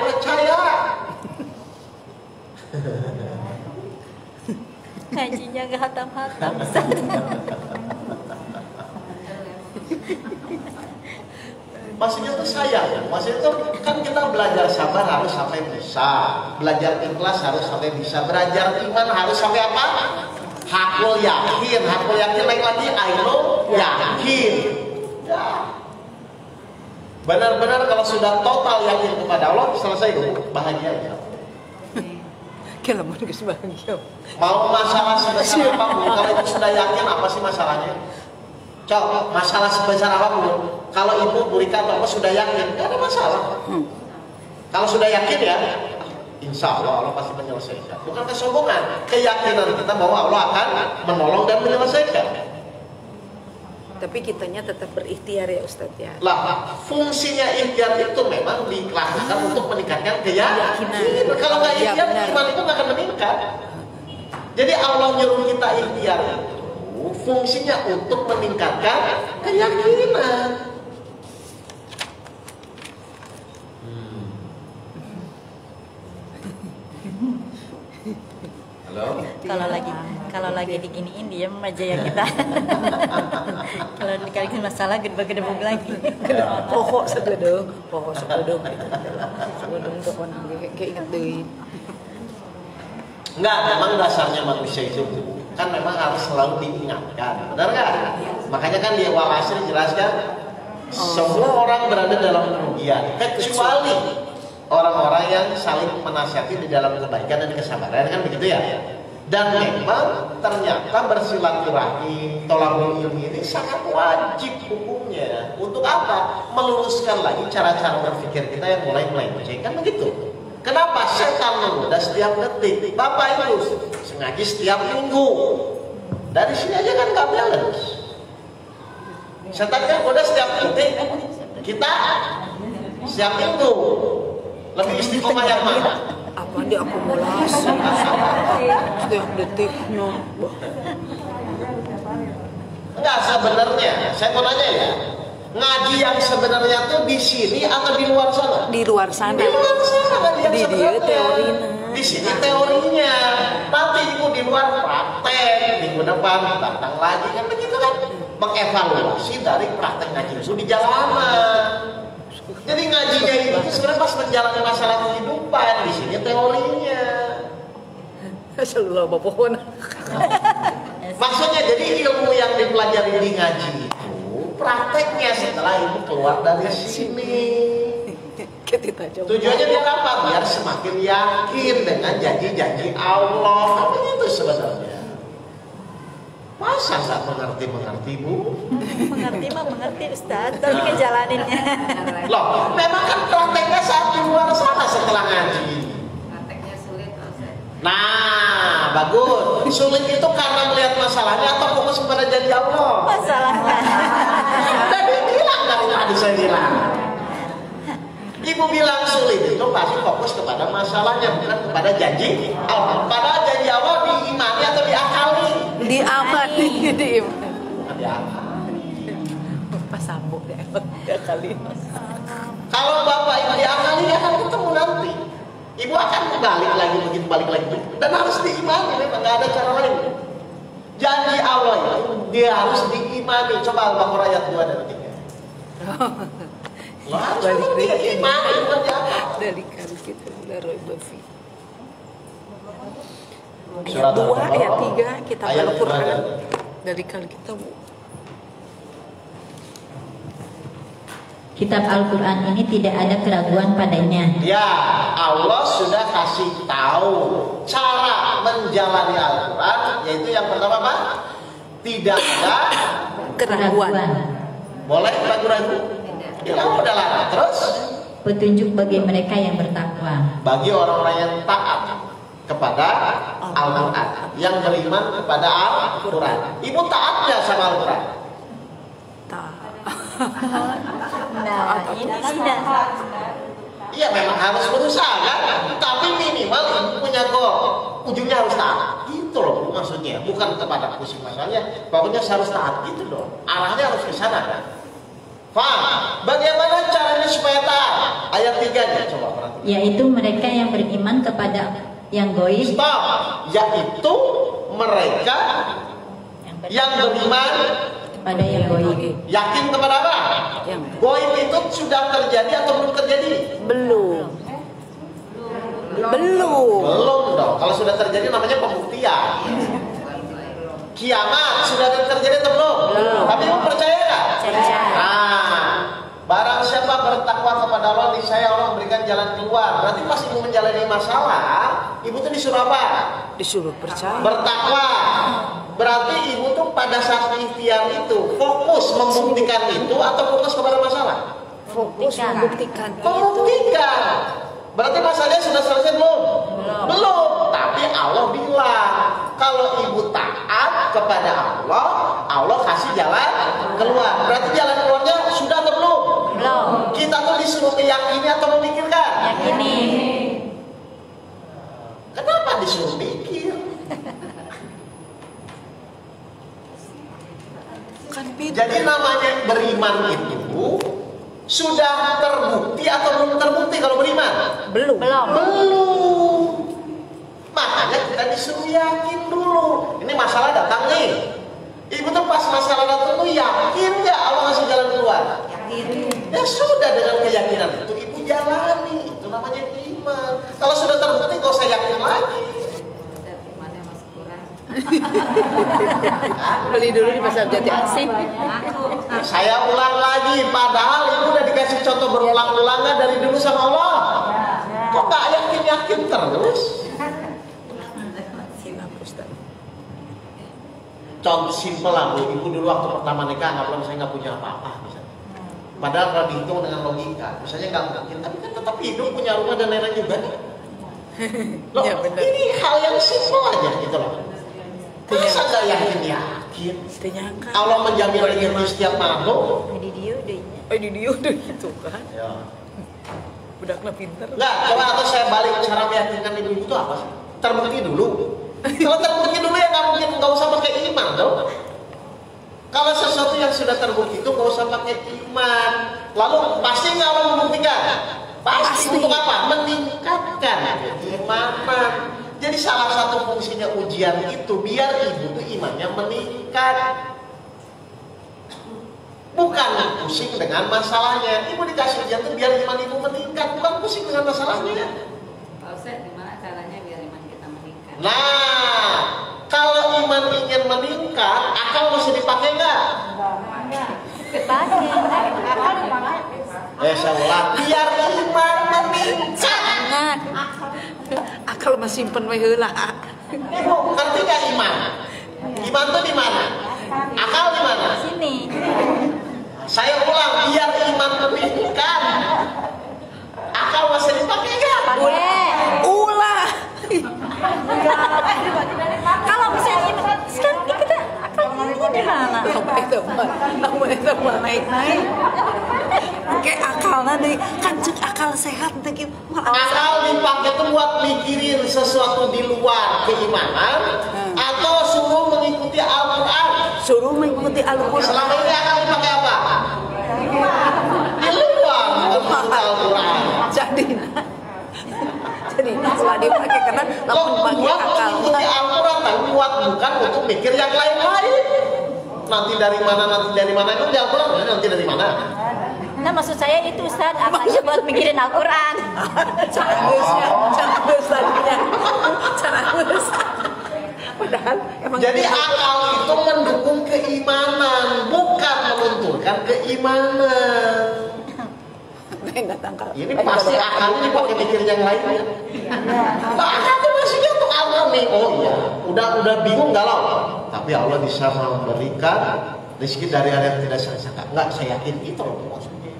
Ngajinya gak hatam-hatam, Ustaz. Maksudnya tuh sayang, maksudnya tuh kan kita belajar sabar harus sampai bisa, belajar ikhlas harus sampai bisa, belajar iman harus sampai apa? Hakul yakin lagi I know yakin. Ya. Benar-benar kalau sudah total yakin kepada Allah, selesai itu bahagia ya. Kelamun geus bahagia. Mau masalah sebesar apapun, kalau itu sudah yakin apa sih masalahnya? Cok, masalah sebesar apapun, kalau ibu berikan apa sudah yakin, gak ada masalah. Kalau sudah yakin ya, insya Allah Allah pasti menyelesaikan. Bukan kesombongan, keyakinan kita bahwa Allah akan menolong dan menyelesaikan. Tapi kitanya tetap berikhtiar ya Ustadz ya. Lah, fungsinya ikhtiar itu memang dilakukan untuk meningkatkan keyakinan. Kalau nggak ikhtiar, iman itu nggak akan meningkat. Jadi Allah nyuruh kita ikhtiar itu fungsinya untuk meningkatkan keyakinan. Kalau lagi diginiin diem aja ya kita. Kalau dikalikin masalah gedebuk lagi. Pokok segedung tuh orang kayak inget deui. Enggak, memang dasarnya manusia itu kan memang harus selalu diingatkan, benar nggak? Makanya kan di awal asr dijelaskan semua orang berada dalam kerugian kecuali orang-orang yang saling menasihati di dalam kebaikan dan kesabaran, kan begitu ya? Dan memang ternyata bersilaturahmi, tolabul ilmi ini sangat wajib hukumnya. Untuk apa? Meluruskan lagi cara-cara berpikir kita yang mulai melenceng, kan begitu? Kenapa? Setan menggoda setiap detik. Bapak Ibu sengaja setiap minggu. Dari sini aja kan nggak balance. Setan kan goda setiap detik. Kita setiap minggu. Lebih istiqomah yang mana? Apa diakumulasi? Setiap detik Enggak, sebenarnya saya mau nanya ya, ngaji yang sebenarnya tuh di sini atau di luar sana? Di luar sana. Di luar sana ngaji yang Di dia sebenarnya. teorinya. Di sini teorinya. Nanti minggu di luar praktek, minggu depan datang lagi, kan begitu kan? Mengevaluasi dari praktek ngaji itu di jalanan. Jadi ngajinya itu sebenarnya pas menjalani masalah kehidupan, di sini teorinya. Selalu pohon. Maksudnya jadi ilmu yang dipelajari di ngaji itu prakteknya setelah ibu keluar dari sini. Tujuannya biar apa? Biar semakin yakin dengan janji-janji Allah. Apa itu sebenarnya? Masa nggak mengerti Bu? Mengerti Ustaz, tapi ngejalaninnya. Loh, memang kan prakteknya saat di luar sana setelah ngaji. Prakteknya sulit, Nah, bagus. Sulit itu karena melihat masalahnya atau fokus kepada janji Allah? Masalahnya. Tadi bilang dari tadi saya bilang. Ibu bilang sulit itu pasti fokus kepada masalahnya, bukan kepada janji Allah. Padahal janji Allah diimani atau diakali? Diamati. Pas sambung diakali. Kalau Bapak Ibu diakali akan ketemu nanti. Ibu akan balik lagi begitu, balik lagi dan harus diimani, memang nggak ada cara lain. Janji Allah itu dia harus diimani. Coba Al-Baqarah ayat 2 dan 3. Balik diimani dari kali kita dari Bafi. Surat 2 ayat 3 kita Al-Qur'an gimana? dari kali kita Kitab Al-Quran ini tidak ada keraguan padanya. Ya, Allah sudah kasih tahu cara menjalani Al-Quran, yaitu yang pertama apa? Tidak ada keraguan. Boleh ragu-ragu? Ya udah lah. Terus Petunjuk bagi mereka yang bertakwa. bagi orang-orang yang taat kepada Al-Quran, yang beriman kepada Al-Quran. Ibu taat nggak sama Al-Quran? Nah, ini tidak. Iya, memang harus berusaha kan, tapi minimal ibu punya goal, ujungnya harus taat gitu loh maksudnya, bukan kepada pusing masalahnya, pokoknya harus taat gitu loh, arahnya harus ke sana kan. Faham? Bagaimana caranya supaya taat? Ayat 3-nya coba perhatikan. Yaitu mereka yang beriman kepada yang goib. Stop. Yaitu mereka yang beriman Pada yang goib. yakin kepada apa? Goib itu sudah terjadi atau belum terjadi? Belum Belum dong. Kalau sudah terjadi namanya pembuktian. Kiamat sudah terjadi atau belum? Tapi ibu percaya nggak? Nah, barang siapa bertakwa kepada Allah, niscaya Allah memberikan jalan keluar. Berarti pas ibu menjalani masalah, ibu tuh disuruh apa? disuruh percaya. Bertakwa. Berarti ibu tuh pada saat ikhtiar itu fokus membuktikan itu atau fokus kepada masalah? Fokus membuktikan itu. Membuktikan. Berarti masalahnya sudah selesai belum? Belum. Tapi Allah bilang kalau ibu taat kepada Allah, Allah kasih jalan keluar. Berarti jalan keluarnya sudah atau belum? Belum. Kita tuh disuruh meyakini atau memikirkan? Yakini. Kenapa disuruh mikir? Kan beda. Jadi namanya beriman itu sudah terbukti atau belum terbukti kalau beriman? Belum. Belum. Makanya kita dan disuruh yakin dulu. Ini masalah datang nih. Ibu tuh pas masalah datang tuh yakin nggak Allah ngasih jalan keluar? Yakin. Ya sudah, dengan keyakinan itu ibu jalani. Itu namanya iman. Kalau sudah terbukti gak usah yakin lagi. Beli dulu di pasar Jati Asih. Saya ulang lagi, padahal ibu udah dikasih contoh berulang-ulangnya dari dulu sama Allah. Kok gak yakin-yakin terus? Contoh simpel lah Bu, ibu dulu waktu pertama nikah nggak bilang saya nggak punya apa-apa misalnya. Padahal kalau dihitung dengan logika, misalnya nggak mungkin, tapi kan tetap hidup, punya rumah dan lain-lain juga. Loh, ya, ini hal yang simpel aja gitu loh. Masa nggak yakin? Allah menjamin rezeki setiap makhluk. Di dia udah gitu kan. Ya. Budaknya pinter. Nggak, coba atau saya balik cara meyakinkan ibu itu apa sih? Terbukti dulu. Kalau terbukti dulu ya nggak mungkin, nggak usah pakai iman dong. Kalau sesuatu yang sudah terbukti itu nggak usah pakai iman. Lalu pasti nggak Allah membuktikan? Pasti. Untuk apa? Meningkatkan keimanan. Jadi salah satu fungsinya ujian itu biar ibu tuh imannya meningkat. Bukan pusing dengan masalahnya. Ibu dikasih ujian itu biar iman ibu meningkat, bukan pusing dengan masalahnya. Pak Ustaz, gimana caranya biar iman kita meningkat? Nah, kalau iman ingin meningkat, akal mesti dipakai nggak? Dipakai. Saya ulang, biar iman meningkat. Akal masih simpen we heula. Ibu, ngerti nggak iman? Iman tuh di mana? Akal di mana? Sini. Saya ulang, biar iman meningkat, akal masih dipakai nggak? Boleh. Ulah. Kalau misalnya sekarang kita akalnya di mana? Apa itu naik-naik. Kayak akalnya dari kan cek akal sehat teh Akal dipakai itu buat mikirin sesuatu di luar keimanan atau suruh mengikuti Al-Quran. suruh mengikuti Al-Quran. Selama ini akal dipakai apa? Di luar mengikuti Al-Quran. Jadi setelah dipakai karena lamun pakai buat akal. mengikuti Al-Quran dan buat bukan untuk mikir yang lain-lain. Nanti dari mana itu di Al-Quran, nanti dari mana? Nah maksud saya itu Ustaz, akalnya buat mikirin Al-Quran. Cangus tadinya. Cangus. Padahal emang jadi akal itu mendukung keimanan, bukan melunturkan keimanan. Ini pasti akalnya dipakai mikir yang lainnya. Akal itu maksudnya untuk Allah nih. Oh iya, udah bingung galau. Tapi Allah bisa memberikan rezeki dari yang tidak saya sangka. Enggak, saya yakin itu loh maksudnya.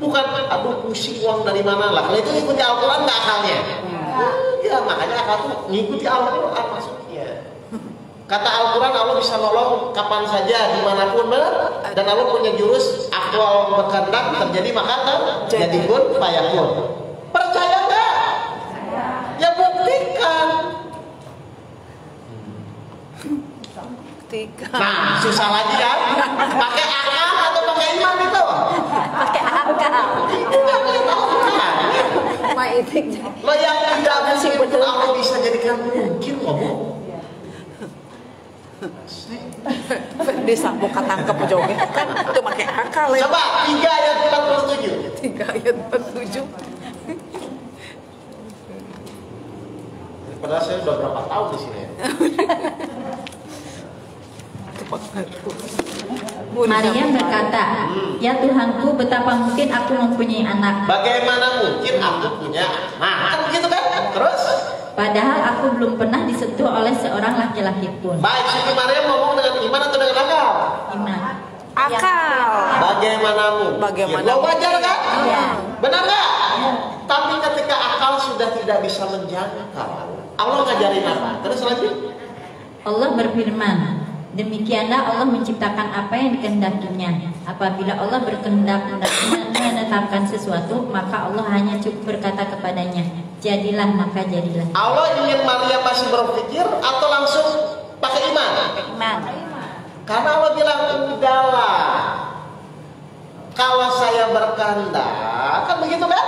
Bukan aduh pusing uang dari mana lah. Kalau itu ngikuti Al-Quran nggak akalnya. Ya makanya akal itu ngikuti Al-Quran maksudnya. Kata Al-Quran Allah bisa nolong kapan saja dimanapun dan Allah punya jurus akwal berkehendak terjadi maka jadi pun fayakun. Percaya nggak? Ya buktikan. Nah susah lagi kan? Pakai akal atau pakai iman itu? Pakai akal. Itu nggak boleh tahu kan? Lo yang tidak mungkin Allah bisa jadikan mungkin loh Bu. Disambung ketangkep jauhnya kan itu pakai akal ya. Coba 3 ayat 47. 3 ayat 47. Padahal saya udah berapa tahun di sini. Maryam berkata, "Ya Tuhanku, betapa mungkin aku mempunyai anak. Bagaimana mungkin aku punya anak? Kan begitu kan? Terus? Padahal aku belum pernah disentuh oleh seorang laki-laki pun." Baik, Siti Maryam ngomong dengan iman atau dengan akal? Iman. Akal. Bagaimana mungkin? Bagaimana Lo wajar kan? Iya. Benar nggak? Tapi ketika akal sudah tidak bisa menjangkau, Allah ngajarin apa? Terus lanjut. Allah berfirman, "Demikianlah Allah menciptakan apa yang dikehendakinya. Apabila Allah berkehendak menetapkan sesuatu, maka Allah hanya cukup berkata kepadanya, jadilah, maka jadilah." Allah ingin Maryam masih berpikir atau langsung pakai iman? Iman. Karena Allah bilang, udahlah, kalau saya berkehendak, kan begitu kan?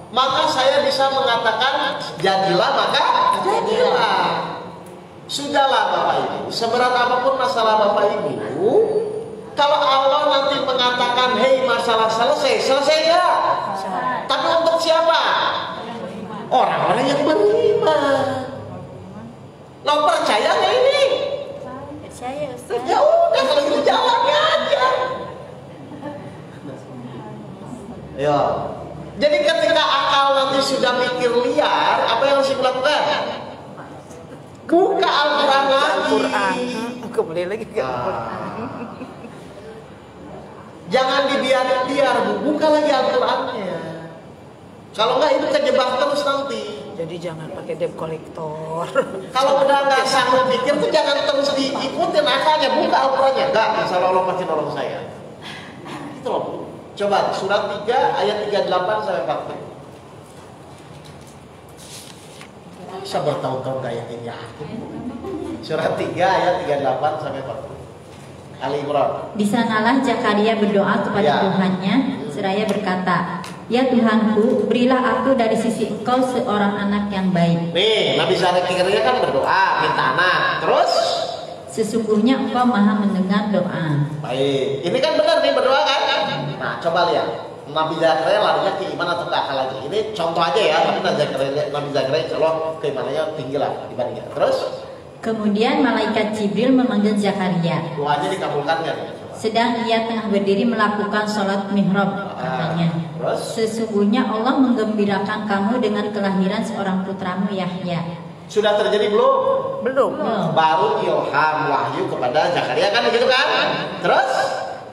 Maka saya bisa mengatakan jadilah, maka jadilah. Sudahlah Bapak Ibu, seberat apapun masalah Bapak Ibu, kalau Allah nanti mengatakan, hei masalah selesai, selesai ya. Tapi untuk siapa? Orang-orang yang beriman. Lo percaya nggak ini? Percaya Ustaz. Ya udah kalau itu jalannya aja. Ya. Jadi ketika akal nanti sudah mikir liar, apa yang harus dilakukan? Buka Al-Quran lagi. Kembali lagi ke Jangan dibiarin liar, buka lagi Al-Qurannya. Kalau enggak itu kejebak terus nanti. Jadi jangan pakai debt collector. Kalau udah nggak sanggup pikir tuh jangan terus diikutin akalnya, buka Al-Qurannya. Enggak, insya Allah pasti nolong saya. Itu loh. Coba surat 3 ayat 38 sampai 40. Bisa bertahun-tahun gak yakin yakin. Surat 3 ayat 38 sampai 40. Ali Imran. Di sanalah Zakaria berdoa kepada Tuhannya, seraya berkata, "Ya Tuhanku, berilah aku dari sisi Engkau seorang anak yang baik." Nih, Nabi Zakaria kan berdoa minta anak. Terus Sesungguhnya Engkau Maha mendengar doa. baik. Ini kan benar nih berdoa kan? Nah, coba lihat. Nabi Zakaria larinya ke iman atau ke akal lagi. Ini contoh aja ya, tapi Nabi Zakaria insya Allah keimanannya tinggi lah dibandingnya. Terus Kemudian malaikat Jibril memanggil Zakaria. doanya dikabulkan kan? Sedang ia tengah berdiri melakukan sholat mihrab, katanya. Terus Sesungguhnya Allah menggembirakan kamu dengan kelahiran seorang putramu Yahya. sudah terjadi belum? Belum. Baru ilham wahyu kepada Zakaria kan begitu kan? Terus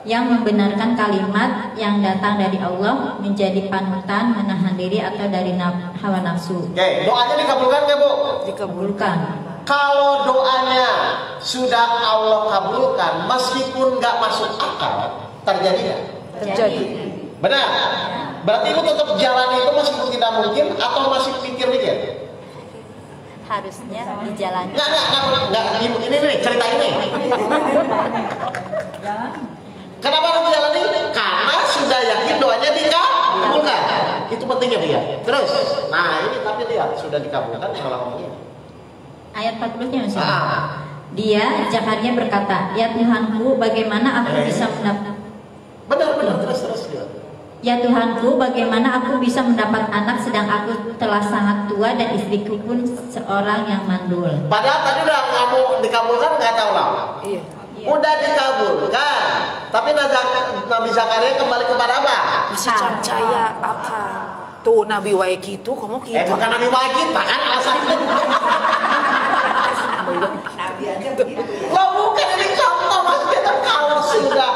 Yang membenarkan kalimat yang datang dari Allah, menjadi panutan, menahan diri atau dari hawa nafsu. oke, doanya dikabulkan nggak Bu? Dikabulkan. Kalau doanya sudah Allah kabulkan, meskipun nggak masuk akal, terjadi nggak? Terjadi. Benar. Berarti ibu tetap jalan itu meskipun tidak mungkin atau masih pikir-pikir? Harusnya dijalani. Nggak. Ibu ini nih cerita ini. Kenapa harus dijalani? Karena sudah yakin doanya dikabulkan. Itu pentingnya dia. Terus, nah ini tapi lihat sudah dikabulkan malah ngomongnya. Ayat 40-nya Ustaz. Dia, Zakaria berkata, "Ya Tuhanku, bagaimana aku bisa mendapat Benar terus dia. Ya Tuhanku, bagaimana aku bisa mendapat anak sedang aku telah sangat tua dan istriku pun seorang yang mandul." Padahal tadi udah kamu dikabulkan nggak tahu lah. Iya. Udah dikabulkan, tapi Nabi Zakaria kembali kepada apa? Masih percaya apa? Tuh Nabi wae gitu, kamu gitu. Bukan Nabi wajib, kan alasannya. Lo bukan ini contoh maksudnya kan kalau sudah.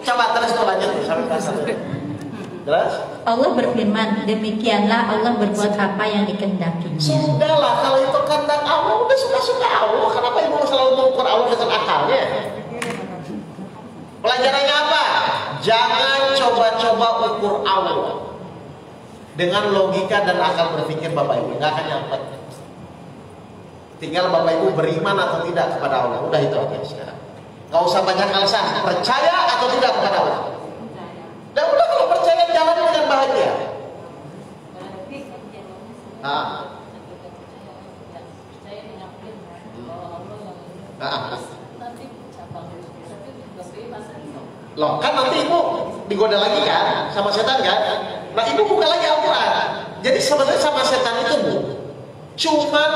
Coba terus lanjut sampai pasal. Terus? Allah berfirman, "Demikianlah Allah berbuat apa yang dikehendakinya." Sudahlah kalau itu kehendak Allah, udah suka-suka Allah. Kenapa ibu selalu mengukur Allah dengan akalnya? Pelajarannya apa? Jangan coba-coba ukur Allah dengan logika dan akal berpikir Bapak Ibu, nggak akan nyampe. Tinggal Bapak Ibu beriman atau tidak kepada Allah. Udah itu aja sekarang. Gak usah banyak alasan. Percaya atau tidak kepada Allah. Dan udah kalau percaya jalan dengan bahagia. Loh kan nanti ibu digoda lagi kan sama setan kan. Nah ibu buka lagi Al-Quran. Jadi sebenarnya sama setan itu Bu, cuman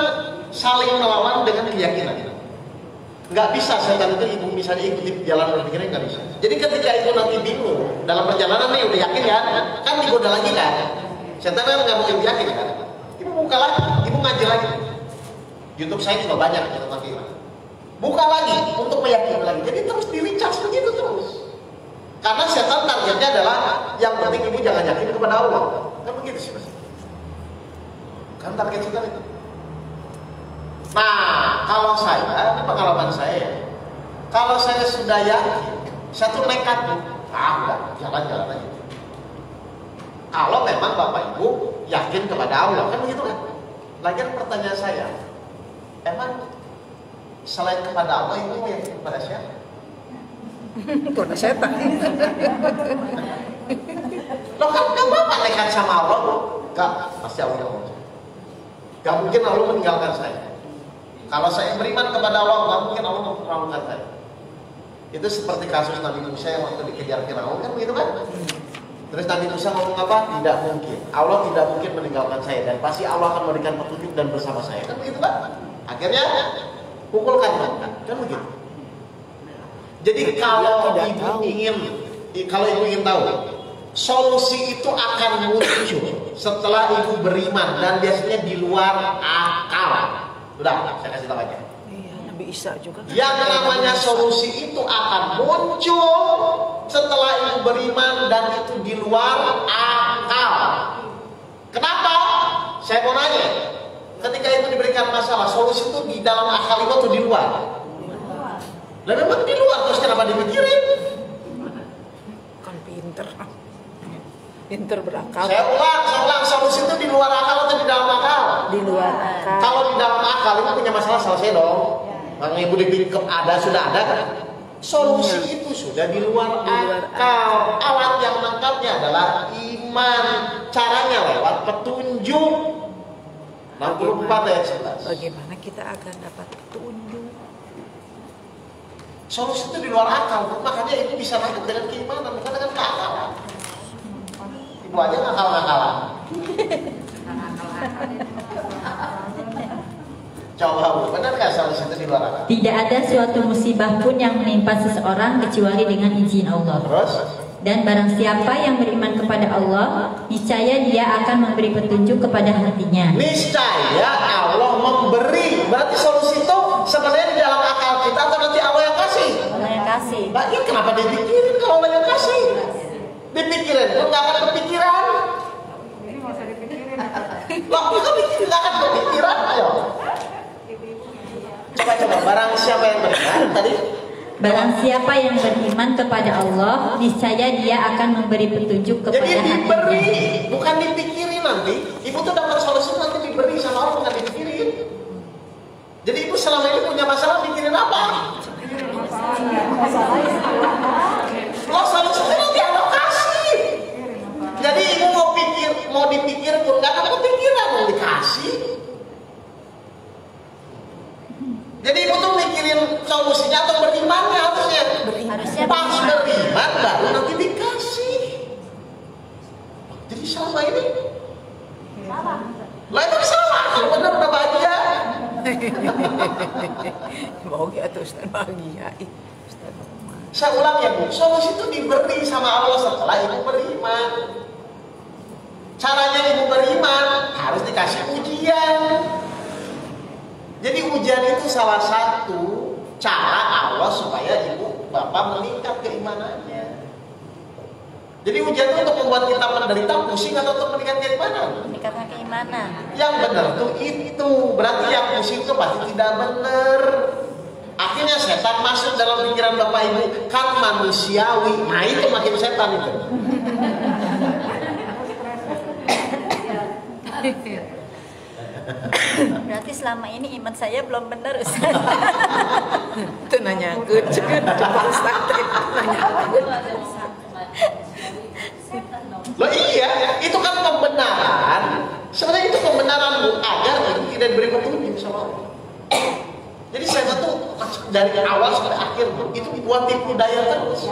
saling melawan dengan keyakinan. Nggak bisa setan itu ibu misalnya ikuti jalan berpikirnya nggak bisa. Jadi ketika ibu nanti bingung dalam perjalanan nih udah yakin kan digoda lagi kan. Setan kan nggak mungkin yakin kan. Ibu buka lagi, ibu ngaji lagi. YouTube saya juga banyak tentang iman. Buka lagi untuk meyakini lagi. Jadi terus di-recharge begitu terus. Karena setan targetnya adalah yang penting ibu jangan yakin kepada Allah. Kan begitu sih Mas. Kan target setan itu. Nah, kalau saya, ini pengalaman saya. Kalau saya sudah yakin, saya tuh nekat tuh. Enggak, jalan-jalan aja. Kalau memang Bapak Ibu yakin kepada Allah, kan begitu kan? Lagian pertanyaan saya, emang selain kepada Allah Ibu yakin kepada siapa? Kepada setan. Loh kan Bapak nekat sama Allah, enggak, pasti Allah. Gak mungkin Allah meninggalkan saya. Kalau saya beriman kepada Allah, nggak mungkin Allah mempermalukan saya. Itu seperti kasus Nabi Musa yang waktu dikejar Firaun, kan begitu kan? Terus Nabi Musa ngomong apa? Tidak mungkin. Allah tidak mungkin meninggalkan saya dan pasti Allah akan memberikan petunjuk dan bersama saya. Kan begitu kan? Akhirnya pukulkan kan begitu. Jadi kalau ibu ingin tahu, solusi itu akan muncul setelah ibu beriman dan biasanya di luar akal. Sudah, saya kasih tahu aja. Iya, Nabi Isa juga. Yang namanya solusi itu akan muncul setelah ibu beriman dan itu di luar akal. Kenapa? Saya mau nanya. Ketika ibu diberikan masalah, solusi itu di dalam akal ibu atau di luar? Dan memang di luar, terus kenapa dipikirin? Kan pinter berakal. Saya ulang, solusi itu di luar akal atau di dalam akal? Di luar akal. Kalau di dalam akal, ibu punya masalah, selesai dong. Bang ibu dipikir sudah ada kan? Solusi itu sudah di luar akal. Alat yang menangkapnya adalah iman. Caranya lewat petunjuk. 64 ayat 11. Bagaimana kita akan dapat petunjuk? Solusi itu di luar akal. Makanya ibu bisa nangkep dengan keimanan, bukan dengan keakalan. Ibu aja ngakal-ngakalan. Coba Bu, benar nggak solusi itu di luar akal? Tidak ada suatu musibah pun yang menimpa seseorang kecuali dengan izin Allah. Terus? Dan barang siapa yang beriman kepada Allah, niscaya dia akan memberi petunjuk kepada hatinya. Niscaya Allah memberi. Berarti solusi itu sebenarnya di dalam akal kita atau nanti Allah yang kasih? Allah yang kasih. Nah, ya kenapa dipikirin kalau Allah yang kasih? Dipikirin pun nggak akan kepikiran. Loh, nggak akan kepikiran. Ayo. Coba barang siapa yang beriman tadi? Barang siapa yang beriman kepada Allah, niscaya dia akan memberi petunjuk kepada Jadi hatinya. diberi, bukan dipikirin nanti. Ibu tuh dapat solusi nanti diberi sama Allah, bukan dipikirin. Jadi ibu selama ini punya masalah mikirin apa? Loh, solusi nanti Allah kasih. Jadi ibu mau dipikir pun nggak akan kepikiran, mau dikasih. Jadi ibu tuh mikirin solusinya atau berimannya harusnya. Pas beriman baru nanti dikasih. Jadi selama ini salah. Lah itu salah, kalau benar udah bahagia. Bahagia tuh Ustaz, bahagia. Saya ulang ya Bu, solusi itu diberi sama Allah setelah ibu beriman. Caranya ibu beriman harus dikasih ujian. Jadi ujian itu salah satu cara Allah supaya ibu bapak meningkat keimanannya. Jadi ujian itu untuk membuat kita menderita, pusing atau untuk meningkat keimanan? Meningkatkan keimanan. Yang benar tuh itu, berarti yang pusing itu pasti tidak benar. Akhirnya setan masuk dalam pikiran bapak ibu, kan manusiawi. Nah itu makin setan itu. Berarti selama ini iman saya belum benar, Ustaz. Itu nanya ke Ustaz, nanya. Loh iya, itu kan pembenaran. Sebenarnya itu pembenaran Bu, agar ibu tidak diberi petunjuk sama Allah. Jadi saya tuh dari awal sampai akhir Bu, itu dibuat tipu daya terus.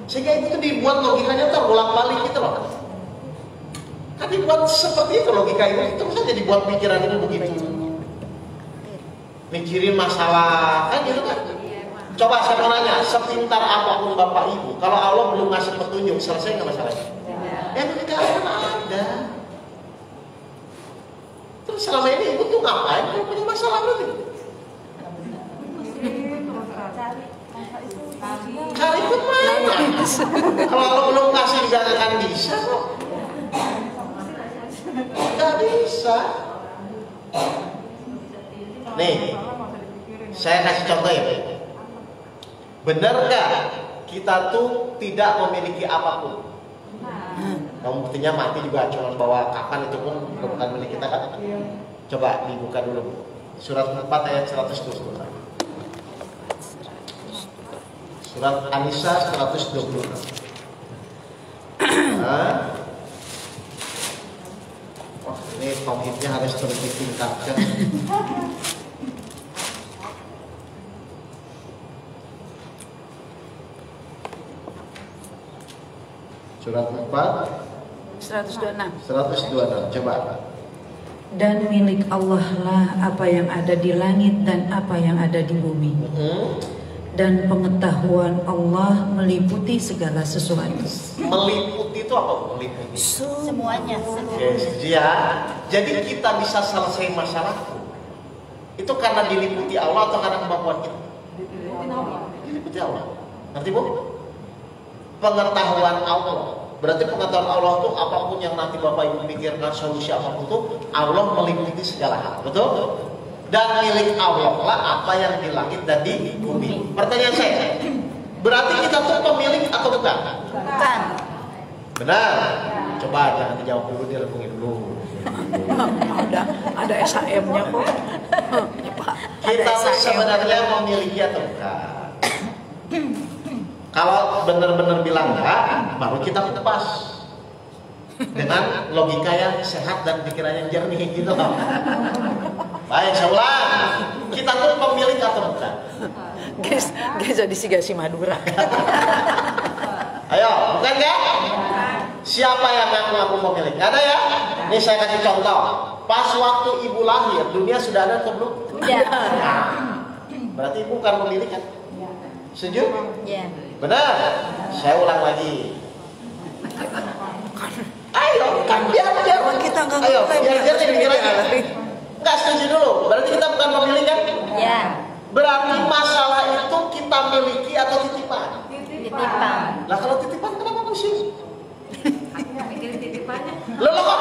Sehingga itu dibuat logikanya terulang-balik gitu loh. Kan dibuat seperti itu logika ini, terus saja dibuat pikiran ini begitu. Mikirin masalah, kan gitu kan. Coba saya mau nanya, sepintar apapun bapak ibu, kalau Allah belum ngasih petunjuk, selesai nggak masalahnya? Ya tidak akan ada. Terus selama ini ibu tuh ngapain kalau punya masalah berarti? Cari kemana? Kalau Allah belum kasih juga nggak akan bisa kok. Nggak bisa. Nih, saya kasih contoh ya. Benar nggak kita tuh tidak memiliki apapun? Buktinya mati juga cuma bawa kapan, itu pun bukan milik kita kan? Coba dibuka dulu. Surat 4 ayat 120. Surat An-Nisa 120. Nah. Wah, ini tauhidnya harus terus ditingkatkan. Surat 4 126. 126. Coba. Dan milik Allah lah apa yang ada di langit dan apa yang ada di bumi. Dan pengetahuan Allah meliputi segala sesuatu. Meliputi itu apa? Meliputi. Semuanya. Oke, setuju ya. Jadi kita bisa selesai masalah itu karena diliputi Allah atau karena kemampuan kita? Diliputi Allah. Ngerti bu? Pengetahuan Allah. Berarti pengetahuan Allah itu apapun yang nanti Bapak Ibu pikirkan solusi apapun itu Allah meliputi segala hal. Betul? Dan milik Allah lah apa yang di langit dan di bumi. Pertanyaan saya, berarti kita tuh pemilik atau bukan? Bukan. Benar. Coba jangan dijawab dulu, direngungin dulu. Ada SHM-nya kok. Kita sebenarnya memiliki atau bukan? Kalau benar-benar bilang enggak, baru kita kupas dengan logika yang sehat dan pikiran yang jernih gitu loh. Baik, saya ulang. Kita tuh pemilik atau bukan? Guys jadi si Madura. Ayo, bukan kan? Siapa yang ngaku-ngaku pemilik? Ada ya? Ini saya kasih contoh. Pas waktu ibu lahir, dunia sudah ada atau belum? Udah. Berarti ibu bukan pemilik kan? Setuju? Iya. Benar. Saya ulang lagi. Ayo, kan biar Kita nggak ayo, ngerti. biar pikirannya. Enggak setuju dulu. Berarti kita bukan pemilik kan? Iya. Berarti masalah itu kita miliki atau titipan? Titipan. Lah kalau titipan kenapa pusing? Mikirin titipannya. Loh kok?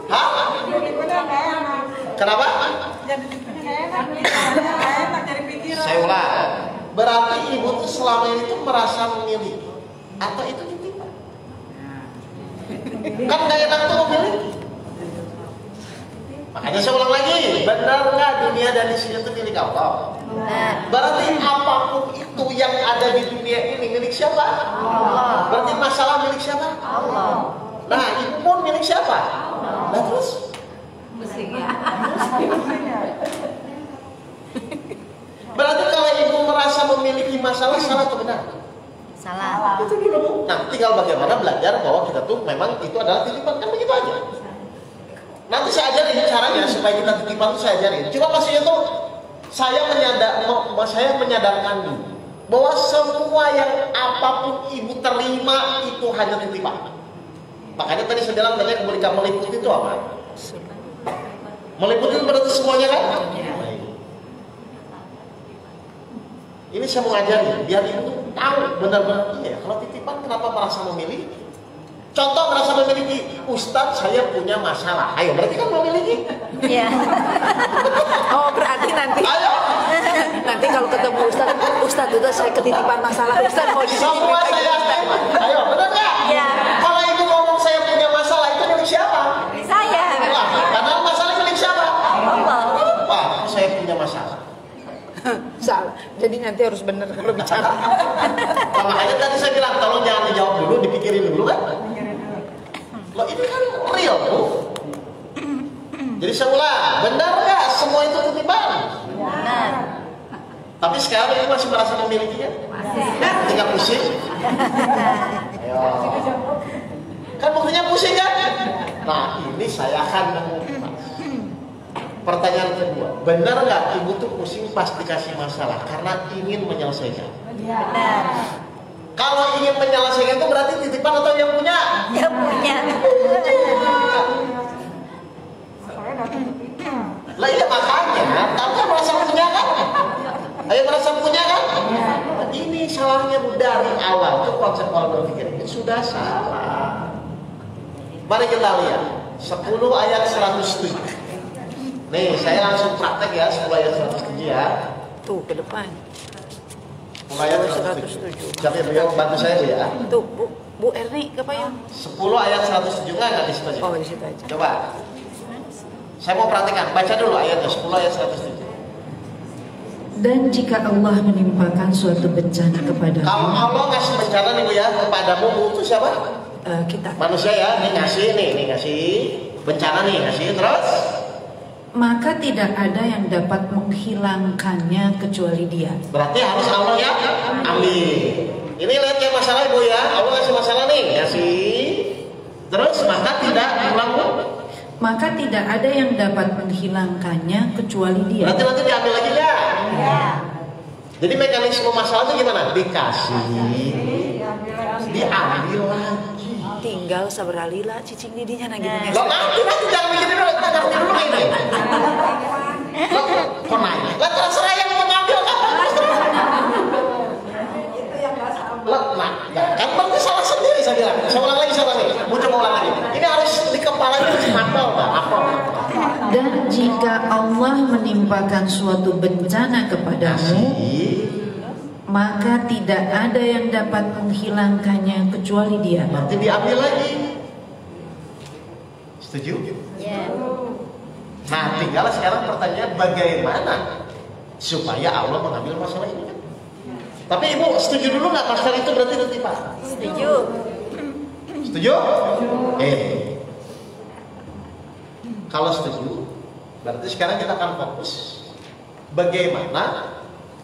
Hah? Kenapa? Saya ulang. Berarti ibu tuh selama ini tuh merasa memiliki atau itu titipan? Kan gak enak tuh memiliki. Makanya saya ulang lagi, benar nggak dunia dan di sini itu milik Allah? Berarti apapun itu yang ada di dunia ini milik siapa? Allah. Berarti masalah milik siapa? Allah. Nah, ibu pun milik siapa? Nah terus? Pusing ya. Berarti kalau ibu merasa memiliki masalah, salah atau benar? Salah. Itu dulu. Nah, tinggal bagaimana belajar bahwa kita tuh memang itu adalah titipan, kan begitu aja. Nanti saya ajarin caranya supaya kita titipan, itu saya ajarin. Cuma maksudnya tuh saya menyadarkan dulu bahwa semua yang apapun ibu terima itu hanya titipan. Makanya tadi saya bilang tadi kemudian meliputi itu apa? Meliputi itu berarti semuanya kan? Ini saya mau ngajarin biar ibu tahu benar-benar iya. Kalau titipan kenapa merasa memiliki? Contoh merasa memiliki, Ustadz saya punya masalah. Ayo, berarti kan memiliki. Iya. Oh berarti nanti. Ayo. Nanti kalau ketemu Ustadz itu saya ketitipan masalah. Ustadz mau di sini. Semua saya. Ayo, benar nggak? Iya. Kalau ibu ngomong saya punya masalah itu milik siapa? Saya. Wah, padahal masalah milik siapa? Allah. Wah, saya punya masalah. Salah. Jadi nanti harus benar kalau bicara. Nah, makanya tadi saya bilang tolong jangan dijawab dulu, dipikirin dulu kan. Loh ini kan real tuh. Jadi saya ulang, benar nggak semua itu titipan? Benar. Tapi sekarang ibu masih merasa memilikinya? Masih. Tinggal pusing. Ayo. Kan buktinya pusing kan? Nah ini saya akan mengupas. Pertanyaan kedua, benar nggak ibu tuh pusing pas dikasih masalah karena ingin menyelesaikan? Benar. Kalau ingin menyelesaikan itu berarti titipan atau yang punya? Yang punya. Lah iya makanya, tapi merasa punya kan? Ayo merasa punya kan? Ini salahnya dari awal tuh konsep pola berpikir ini sudah salah. Mari kita lihat 10 ayat 107. Nih saya langsung praktek ya 10 ayat 107 ya. Tuh ke depan. 10 ayat 107. Siapa yang bantu saya Bu ya? Tuh Bu Erni ke payung. 10 ayat 107 nggak di situ aja. Oh di situ aja. Coba. Saya mau praktekkan, baca dulu ayatnya 10 ayat 107. Dan jika Allah menimpakan suatu bencana kepadamu, Kalau Allah ngasih bencana nih Bu ya kepadamu, Bu itu siapa? kita, Manusia ya, nih ngasih bencana nih, ngasih terus. maka tidak ada yang dapat menghilangkannya kecuali Dia. Berarti harus Allah ya ambil. Ini lihat ya masalah Ibu ya. Allah ngasih masalah nih, ngasih. Terus maka tidak ulang. Maka tidak ada yang dapat menghilangkannya kecuali Dia. Nanti diambil lagi ya. Jadi mekanisme masalah itu gimana? Dikasih, diambil lagi. Tinggal sabaralila cicing didinya nang gitu. Lo nanti jangan mikirin dulu, kita ngerti dulu ini. Lo kok nanya? Lah terserah yang mau ngambil kan? Lo nah, kan berarti salah sendiri saya bilang. Saya ulang lagi, mau coba ulang lagi. Ini harus di kepalanya harus hafal, Pak. Hafal. Dan jika Allah menimpakan suatu bencana kepadamu, maka tidak ada yang dapat menghilangkannya kecuali Dia. Nanti diambil lagi. Setuju? Ya. Nah, tinggal sekarang pertanyaan bagaimana supaya Allah mengambil masalah ini kan? Tapi Ibu setuju dulu nggak pasal itu berarti nanti Pak? Setuju. Setuju? Kalau setuju, berarti sekarang kita akan fokus bagaimana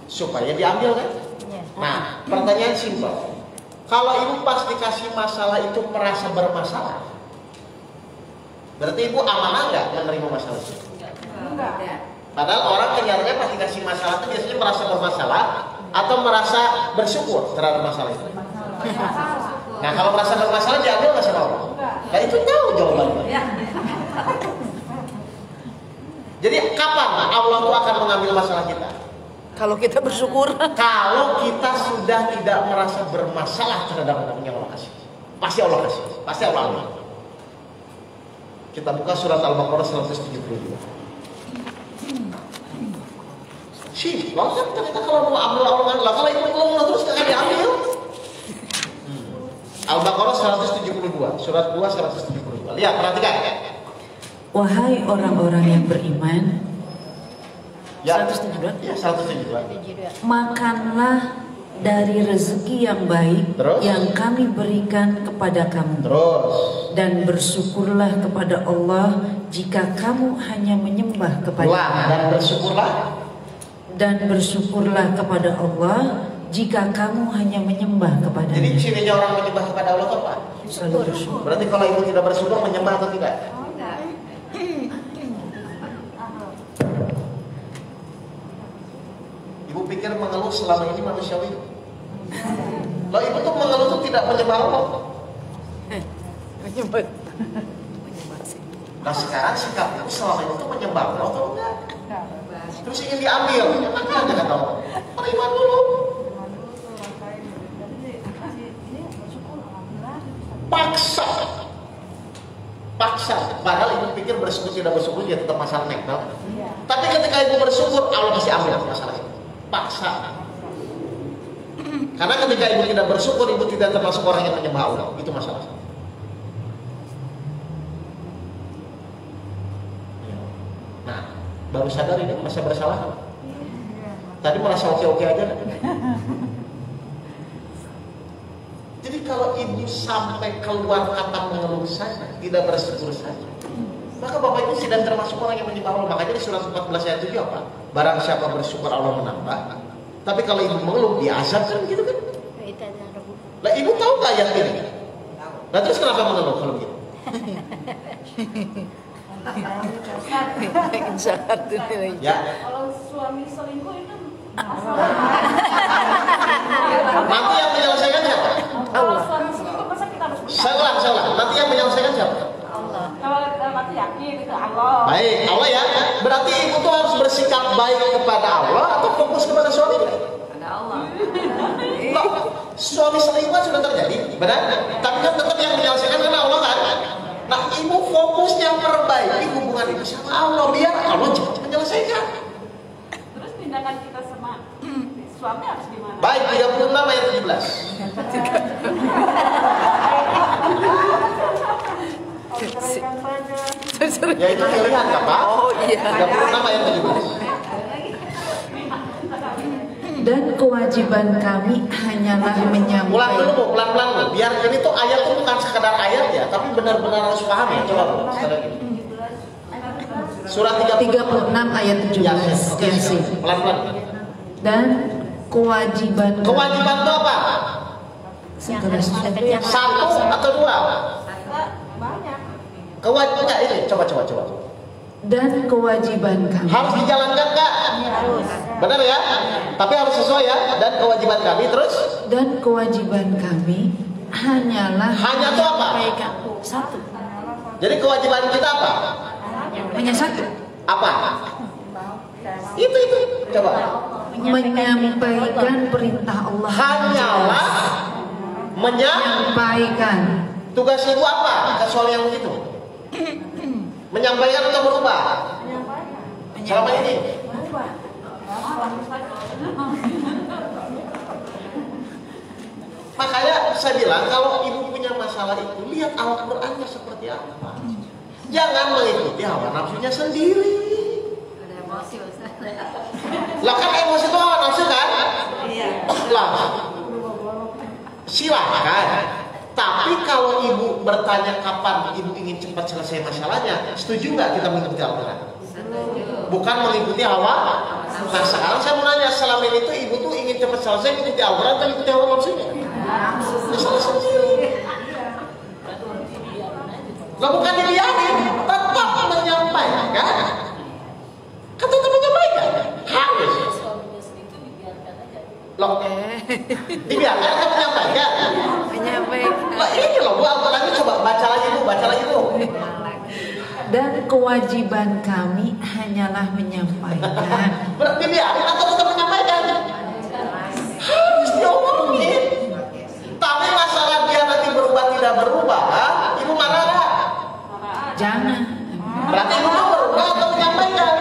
supaya diambil kan? Ya. Nah, pertanyaan simpel. Kalau Ibu pas dikasih masalah itu merasa bermasalah, berarti Ibu amanah nggak menerima masalah itu? Enggak. Padahal orang kenyataannya pas dikasih masalah itu biasanya merasa bermasalah atau merasa bersyukur terhadap masalah itu. Nah, kalau merasa bermasalah diambil nggak sama Allah? Nah, itu tahu jawabannya. Jadi kapan Allah itu akan mengambil masalah kita? Kalau kita bersyukur. Kalau kita sudah tidak merasa bermasalah terhadap apa yang Allah kasih. Pasti Allah kasih. Pasti Allah ambil. Kita buka surat Al-Baqarah 172. Sih, langsung kita kalau mau ambil Allah, kalau itu belum terus akan diambil. Al-Baqarah 172, surat 2 172. Lihat, perhatikan. Wahai orang-orang yang beriman, Ya, 172. Ya, 172. makanlah dari rezeki yang baik Terus? yang kami berikan kepada kamu. Terus. Dan bersyukurlah kepada Allah jika kamu hanya menyembah kepada Ulang, dan bersyukurlah. Dan bersyukurlah kepada Allah jika kamu hanya menyembah kepada Jadi cirinya orang menyembah kepada Allah apa? Selalu bersyukur. Berarti kalau ibu tidak bersyukur menyembah atau tidak? Ibu pikir mengeluh selama ini manusiawi? Loh, ibu tuh mengeluh tuh tidak menyembah Allah. Menyembah. Nah sekarang sikap ibu selama ini tuh menyembah Allah atau enggak? Terus ingin diambil, jangan kata Allah. Terima dulu. Paksa. Padahal ibu pikir bersyukur tidak bersyukur dia tetap masalah mental. Tapi ketika ibu bersyukur, Allah pasti ambil masalah itu. Paksa. Karena ketika ibu tidak bersyukur, ibu tidak termasuk orang yang menyembah Allah. Itu masalah. Nah, baru sadar ini merasa bersalah. Tadi merasa oke-oke aja. Jadi kalau ibu sampai keluar kata mengeluh saja, tidak bersyukur saja, maka bapak ibu sedang termasuk orang yang menyembah Allah. Makanya di surat 14 ayat 7 apa? Barang siapa bersyukur Allah menambah. Tapi kalau ibu mengeluh, diazab kan gitu kan? Lah ibu tahu nggak ayat ini? Nah terus kenapa mengeluh kalau gitu? Ya. Kalau suami selingkuh itu Nanti yang menyelesaikan siapa? kalau suami selingkuh masa kita harus Salah. Nanti yang menyelesaikan siapa? Allah. Kalau mati yakin itu Allah. Baik, Allah ya. Berarti ibu tuh harus bersikap baik kepada Allah atau fokus kepada suaminya? Ada Allah. Loh, suami selingkuh sudah terjadi, benar? Tapi kan tetap yang menyelesaikan karena Allah kan? Nah, ibu fokusnya perbaiki hubungan ibu sama Allah biar Allah cepat menyelesaikan. Terus tindakan kita sama suami harus gimana? Baik, 36 ayat 17. Ya itu pilihan kan Pak? Oh iya. 36 ayat 17. Dan kewajiban kami hanyalah Ulang dulu menyampaikan. Bu, pelan-pelan Bu. Biar ini tuh ayat tuh bukan sekedar ayat ya, tapi benar-benar harus paham ya. Coba Bu, sekali lagi. Surat 36 ayat 17. Ya, oke, Yasin. pelan-pelan. Dan kewajiban Kewajiban itu apa? Segala sesuatu yang Satu atau dua? Banyak. Kewajiban ini, coba. dan kewajiban kami. Harus dijalankan nggak? Harus. Benar ya? Tapi harus sesuai ya. Dan kewajiban kami terus? Dan kewajiban kami hanyalah Hanya itu apa? menyampaikan satu. Jadi kewajiban kita apa? Hanya satu. Apa? Itu. Coba. Menyampaikan perintah Allah. Hanyalah Menyampaikan. tugas ibu apa? Kecuali yang begitu. Menyampaikan atau berubah? Selama ini. Makanya saya bilang kalau ibu punya masalah itu, lihat Al-Qur'annya seperti apa. Jangan mengikuti hawa nafsunya sendiri. Lah kan emosi itu hawa nafsu kan? Lah, silakan. Tapi kalau ibu bertanya kapan ibu ingin cepat selesai masalahnya, setuju nggak kita mengikuti Al-Quran? Bukan mengikuti hawa. Nah sekarang saya mau nanya, selama ini tuh ibu tuh ingin cepat selesai mengikuti Al-Quran atau mengikuti hawa nafsunya? Salah sendiri. Lah bukan dibiarin, tetap menyampaikan. Kan tetap menyampaikan. Harus. Loh, dibiarkan atau menyampaikan? Menyampaikan. Lah ini loh, Bu Al-Qurannya coba baca lagi Bu. Dan kewajiban kami hanyalah menyampaikan. Berarti dibiarin atau tetap menyampaikan? Harus diomongin. Tapi masalah dia nanti berubah tidak berubah, ibu marah nggak? Jangan. Berarti ibu mau berubah atau menyampaikan?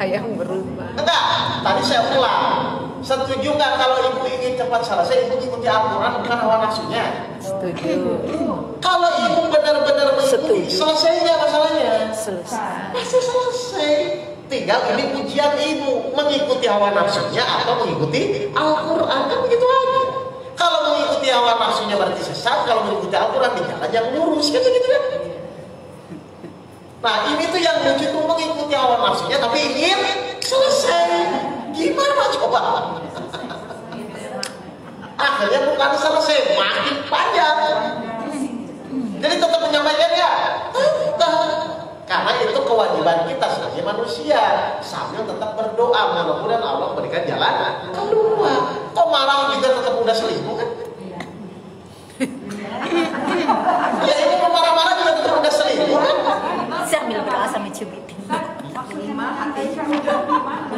Yang berubah. Enggak, tadi saya ulang. Setuju nggak kalau ibu ingin cepat selesai, ibu ikuti Al-Quran bukan hawa nafsunya? Setuju. Kalau ibu benar-benar mengikuti, Setuju. selesai nggak masalahnya? Selesai. Pasti selesai. Tinggal ini ujian ibu, mengikuti hawa nafsunya atau mengikuti Al-Quran, kan begitu aja. Kalau mengikuti hawa nafsunya berarti sesat, kalau mengikuti Al-Quran di jalan yang lurus, kan begitu kan? Nah ini tuh yang lucu tuh, mengikuti hawa nafsunya tapi ingin selesai. Gimana coba? Akhirnya bukan selesai, makin panjang. Jadi tetap menyampaikan ya? Tetap. Karena itu kewajiban kita sebagai manusia, sambil tetap berdoa mudah-mudahan Allah berikan jalan keluar. Kok marah juga tetap udah selingkuh kan? Ya ini mau marah-marah juga tetap udah selingkuh kan? Sambil berdoa sambil cubit.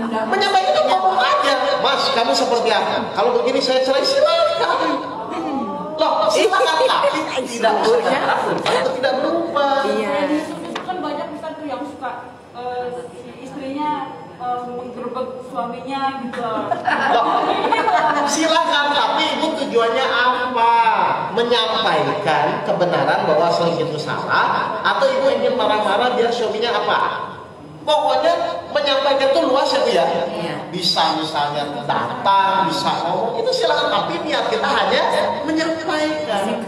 Menyampaikan itu ngomong aja, Mas kamu seperti apa? Kalau begini saya cerai, silakan. Loh silakan, tapi tidak berubah atau tidak berubah. Iya. Kan banyak Ustaz tuh yang suka si istrinya menggerebek suaminya gitu. Loh, silakan, tapi ibu tujuannya apa? Menyampaikan kebenaran bahwa selingkuh itu salah, atau ibu ingin marah-marah biar suaminya apa? Pokoknya menyampaikan itu luas ya Bu ya. Bisa misalnya datang, bisa ngomong, itu silakan, tapi niat kita hanya menyampaikan.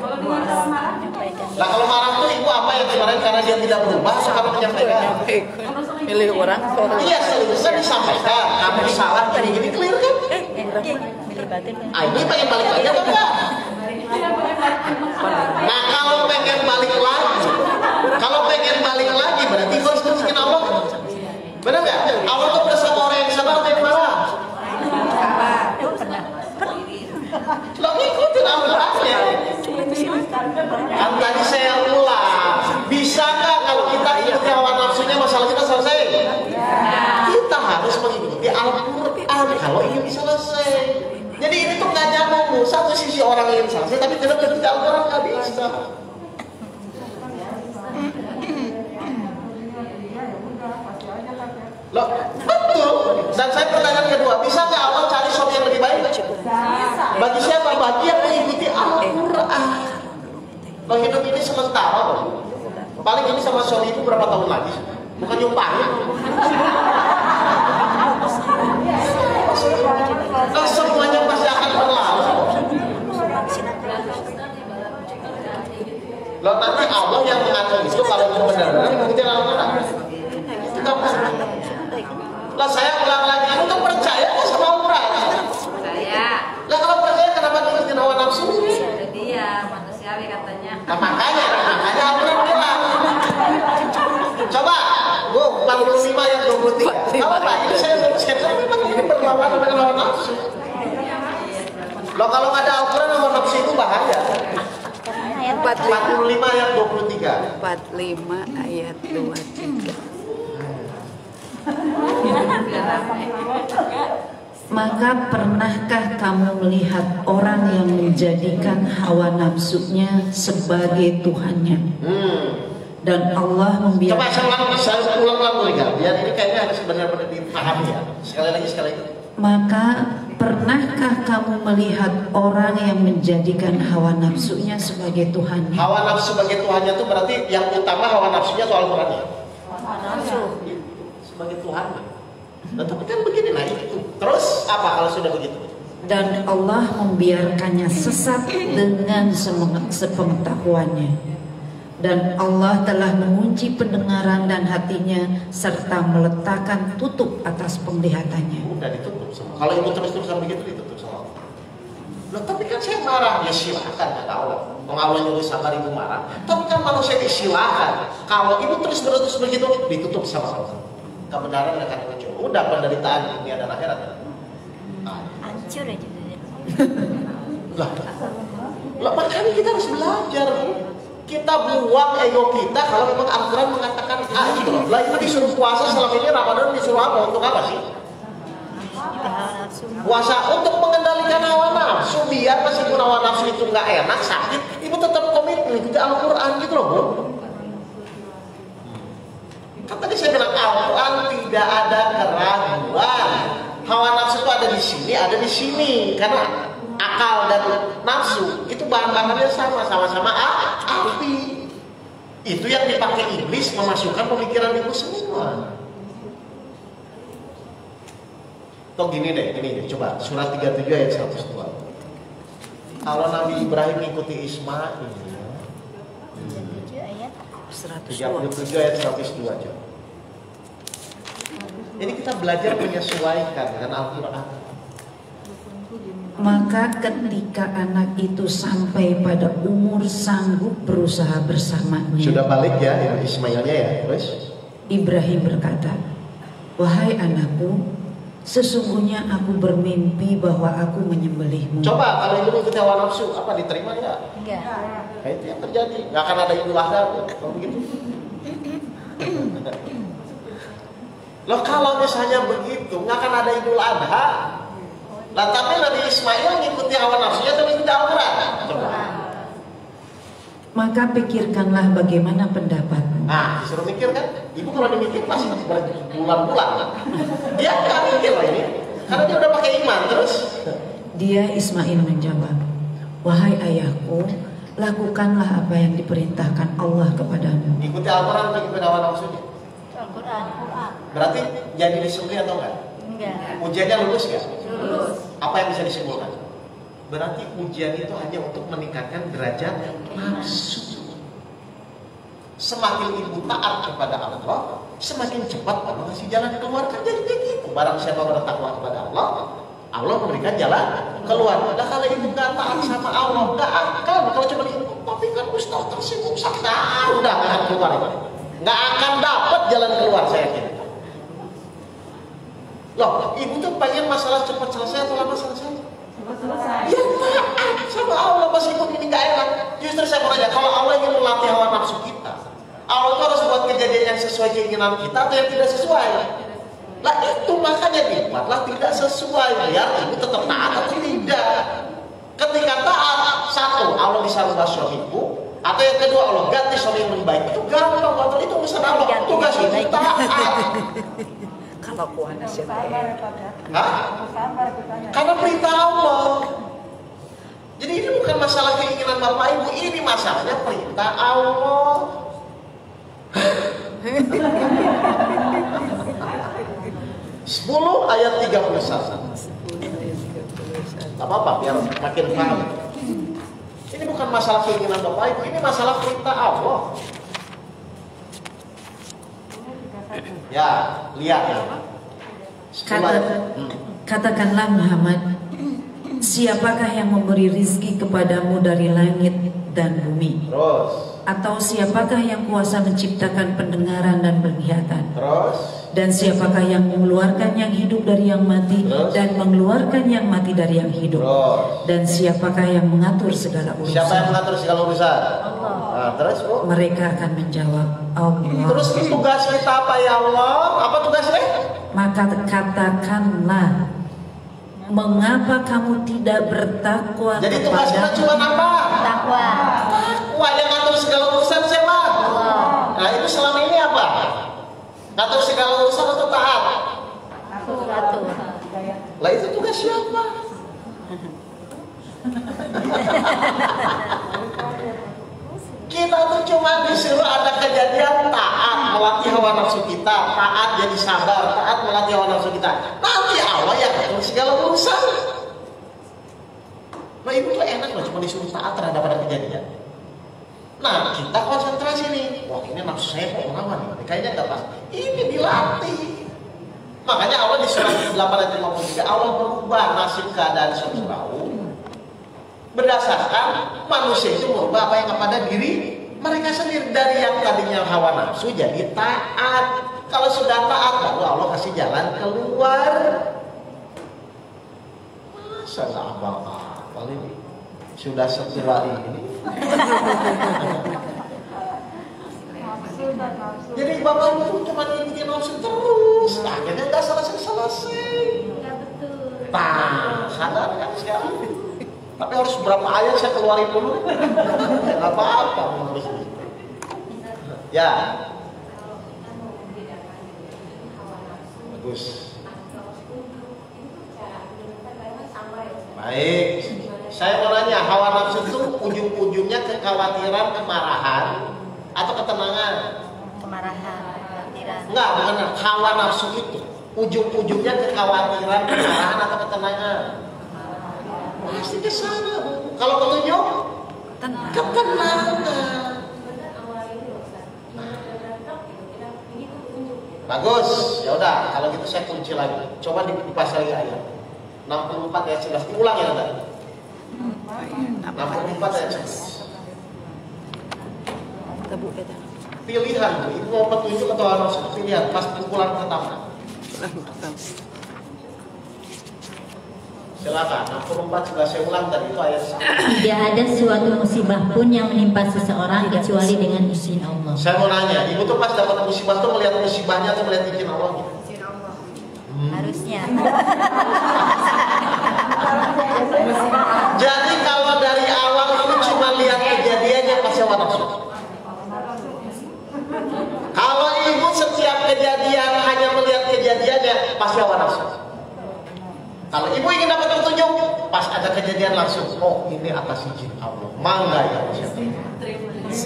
Nah kalau marah tuh ibu apa yang dimarahin karena dia tidak berubah, sekarang menyampaikan. Milih orang. Iya, selingkuh disampaikan, kamu salah gini-gini, clear kan? Milih batin. Ah, ini pengen balik lagi atau enggak? Nah kalau pengen balik lagi berarti gue harus masukin Allah. Benar nggak? Allah tuh bersama orang yang sabar atau yang marah? Lo ngikutin Al-Qurannya. Kan tadi saya ulang, bisa nggak kalau kita ikuti hawa nafsunya masalah kita selesai? Kita harus mengikuti Al-Quran kalau ingin selesai. Jadi ini tuh nggak nyambung. Satu sisi orang ingin selesai tapi tidak mengikuti Al-Quran, nggak bisa. Loh, betul. Dan saya pertanyaan kedua, bisa nggak Allah cari suami yang lebih baik? Bagi siapa? Bagi yang mengikuti Al-Quran. Loh, hidup ini sementara loh. Paling ini sama suami itu berapa tahun lagi? Bukan nyumpahin. Nah, semuanya pasti akan berlalu. Loh, nanti Allah yang mengatur itu kalau benar-benar mengikuti Al-Quran. Kita lah saya ulang lagi, kamu tuh percaya sama Al-Quran? Percaya. Lah kalau percaya kenapa ngikutin hawa Al-Quran dengan hawa nafsu. Loh kalau nggak ada Al-Quran hawa nafsu itu bahaya. 45 ayat 23. 45 ayat 23. Maka pernahkah kamu melihat orang yang menjadikan hawa nafsunya sebagai Tuhannya? Dan Allah membiarkan. Coba saya ulang-ulang biar ini kayaknya harus benar-benar dipahami ya. Sekali lagi. Maka pernahkah kamu melihat orang yang menjadikan hawa nafsunya sebagai Tuhan? Hawa nafsu sebagai Tuhannya itu berarti yang utama hawa nafsunya atau Al-Qurannya? Nafsu. Sebagai Tuhannya. Nah, tapi kan begini, nah itu. Terus apa kalau sudah begitu? Dan Allah membiarkannya sesat dengan sepengetahuannya. Dan Allah telah mengunci pendengaran dan hatinya serta meletakkan tutup atas penglihatannya. Udah ditutup semua. Kalau ibu terus-terusan begitu ditutup semua. Loh, tapi kan saya marah, ya silakan kata Allah. Allah nyuruh sabar ibu marah. Tapi kan manusia disilakan. Kalau ibu terus-terus begitu ditutup sama Allah. Kebenaran akan muncul. Udah penderitaan dunia dan akhirat. Hancur aja. Lah makanya kita harus belajar. Kita buang ego kita kalau memang Al-Quran mengatakan gitu loh. Lah itu disuruh puasa selama ini Ramadan disuruh apa? Untuk apa sih? Puasa untuk mengendalikan hawa nafsu. Biar meskipun hawa nafsu itu nggak enak, sakit, ibu tetap komitmen ikuti Al-Quran gitu loh, Bu. Kan tadi saya bilang Al-Quran tidak ada keraguan. Hawa nafsu itu ada di sini, ada di sini. Karena akal dan nafsu itu bahan-bahannya sama-sama api. Itu yang dipakai iblis memasukkan pemikiran ibu semua. Toh gini deh, coba surat 37 ayat 102. Kalau Nabi Ibrahim mengikuti Ismail, 37 ayat 102 aja. Jadi kita belajar menyesuaikan dengan Al-Quran. Maka ketika anak itu sampai pada umur sanggup berusaha bersamanya, sudah balik ya Ismailnya ya, terus Ibrahim berkata, "Wahai anakku, sesungguhnya aku bermimpi bahwa aku menyembelihmu." Coba kalau itu mengikuti hawa nafsu, apa diterima ya? Enggak. Nah, itu yang terjadi. Nggak akan ada Idul Adha kalau begitu. Loh kalau misalnya begitu, nggak akan ada Idul Adha. Lah tapi Nabi Ismail mengikuti hawa nafsunya atau mengikuti Al-Quran? Coba. Maka pikirkanlah bagaimana pendapatmu. Nah, disuruh mikir kan? Ibu kalau dimikir pasti berbulan-bulan. Dia nggak mikir lah ini, karena dia udah pakai iman terus. Dia Ismail menjawab, "Wahai ayahku, lakukanlah apa yang diperintahkan Allah kepadamu." Ikuti Al-Quran atau ikuti hawa nafsunya? Al-Quran. Berarti jadi disembelih atau enggak? Enggak. Ujiannya lulus nggak? Lulus. Apa yang bisa disimpulkan? Berarti ujian itu hanya untuk meningkatkan derajat nafsu. Semakin ibu taat kepada Allah, semakin cepat Allah ngasih jalan keluar. Kan jadi begitu. Barang siapa bertakwa kepada Allah, Allah memberikan jalan keluar. Nah kalau ibu nggak taat sama Allah, nggak akan. Kalau cuma ibu, tapi kan Ustaz tersinggung sakit, udah nggak akan keluar. Nggak akan dapat jalan keluar, saya yakin. Loh, ibu tuh pengen masalah cepat selesai atau lama selesai? Ya taat sama Allah meskipun ini nggak enak. Justru saya mau nanya, kalau Allah ingin melatih hawa nafsu kita, Allah itu harus buat kejadian yang sesuai keinginan kita atau yang tidak sesuai? Lah itu makanya dibuatlah tidak sesuai. Biar ibu tetap taat atau tidak. Ketika taat, satu Allah bisa rubah suamiku, atau yang kedua Allah ganti suami yang lebih baik. Itu gampang, waktu itu urusan Allah. Tugas itu taat. Kalau kuana siapa? Karena perintah Allah. Jadi ini bukan masalah keinginan Bapak Ibu, ini masalahnya perintah Allah. 10 ayat 31. Gak apa-apa, biar makin paham. Ini bukan masalah keinginan Bapak Ibu, ini masalah perintah Allah. Ya, lihat ya. Katakanlah Muhammad, siapakah yang memberi rizki kepadamu dari langit dan bumi? Terus. Atau siapakah yang kuasa menciptakan pendengaran dan penglihatan? Terus. Dan siapakah yang mengeluarkan yang hidup dari yang mati dan mengeluarkan yang mati dari yang hidup? Dan siapakah yang mengatur segala urusan? Siapa yang mengatur segala urusan? Nah, terus Bu? Mereka akan menjawab, Allah. Terus tugas kita apa ya Allah? Apa tugasnya? Maka katakanlah, mengapa kamu tidak bertakwa? Jadi tugas kita cuma apa? Takwa. Takwa yang ngatur segala urusan siapa? Nah itu selama ini apa? Ngatur segala urusan atau taat? Atur. Lah itu tugas siapa? Kita tuh cuma disuruh ada kejadian taat, melatih hawa nafsu kita, taat jadi sabar, taat melatih hawa nafsu kita. Nanti Allah yang ngatur segala urusan. Nah ibu tuh enak loh, cuma disuruh taat terhadap ada kejadian. Nah kita konsentrasi nih, wah ini nafsu saya kok melawan nih, kayaknya nggak pas. Ini dilatih. Makanya Allah di surat 8 ayat 53 Allah berubah nasib keadaan Fir'aun berdasarkan manusia itu merubah apa yang pada diri mereka sendiri, dari yang tadinya hawa nafsu jadi taat. Kalau sudah taat baru Allah kasih jalan keluar. Masa nggak apa-apa ini sudah setua ini. Jadi bapak itu cuma ingin nafsu terus, akhirnya nggak selesai. Nah, sadar kan sekarang. Tapi harus berapa ayat saya keluarin dulu? Nggak apa-apa harus. Ya. Bagus. Baik. Saya mau nanya, hawa nafsu itu ujung-ujungnya kekhawatiran, kemarahan, atau ketenangan? Kemarahan, kekhawatiran. Enggak, bukan hawa nafsu itu. Ujung-ujungnya kekhawatiran, kemarahan, atau ketenangan? Pasti ke sana, Bu. Kalau petunjuk, ketenangan. Bagus. Ya udah, kalau gitu saya kunci lagi. Coba dikupas lagi ayat. 64 ayat 11. Diulang ya, Tadi. 64 ayat 11. Pilihan tuh, itu mau petunjuk atau harus pilihan pas pukulan pertama. Silakan, 64 sudah saya ulang tadi itu ayat 1. Tidak ada suatu musibah pun yang menimpa seseorang kecuali dengan izin Allah. Saya mau nanya, ibu tuh pas dapat musibah tuh melihat musibahnya atau melihat izin Allah? Harusnya. Jadi kalau dari awal itu cuma lihat kejadiannya pasti hawa nafsu. Kalau ibu setiap kejadian hanya melihat kejadiannya pasti hawa nafsu. Kalau ibu ingin dapat petunjuk, pas ada kejadian langsung, oh ini atas izin Allah, mangga ya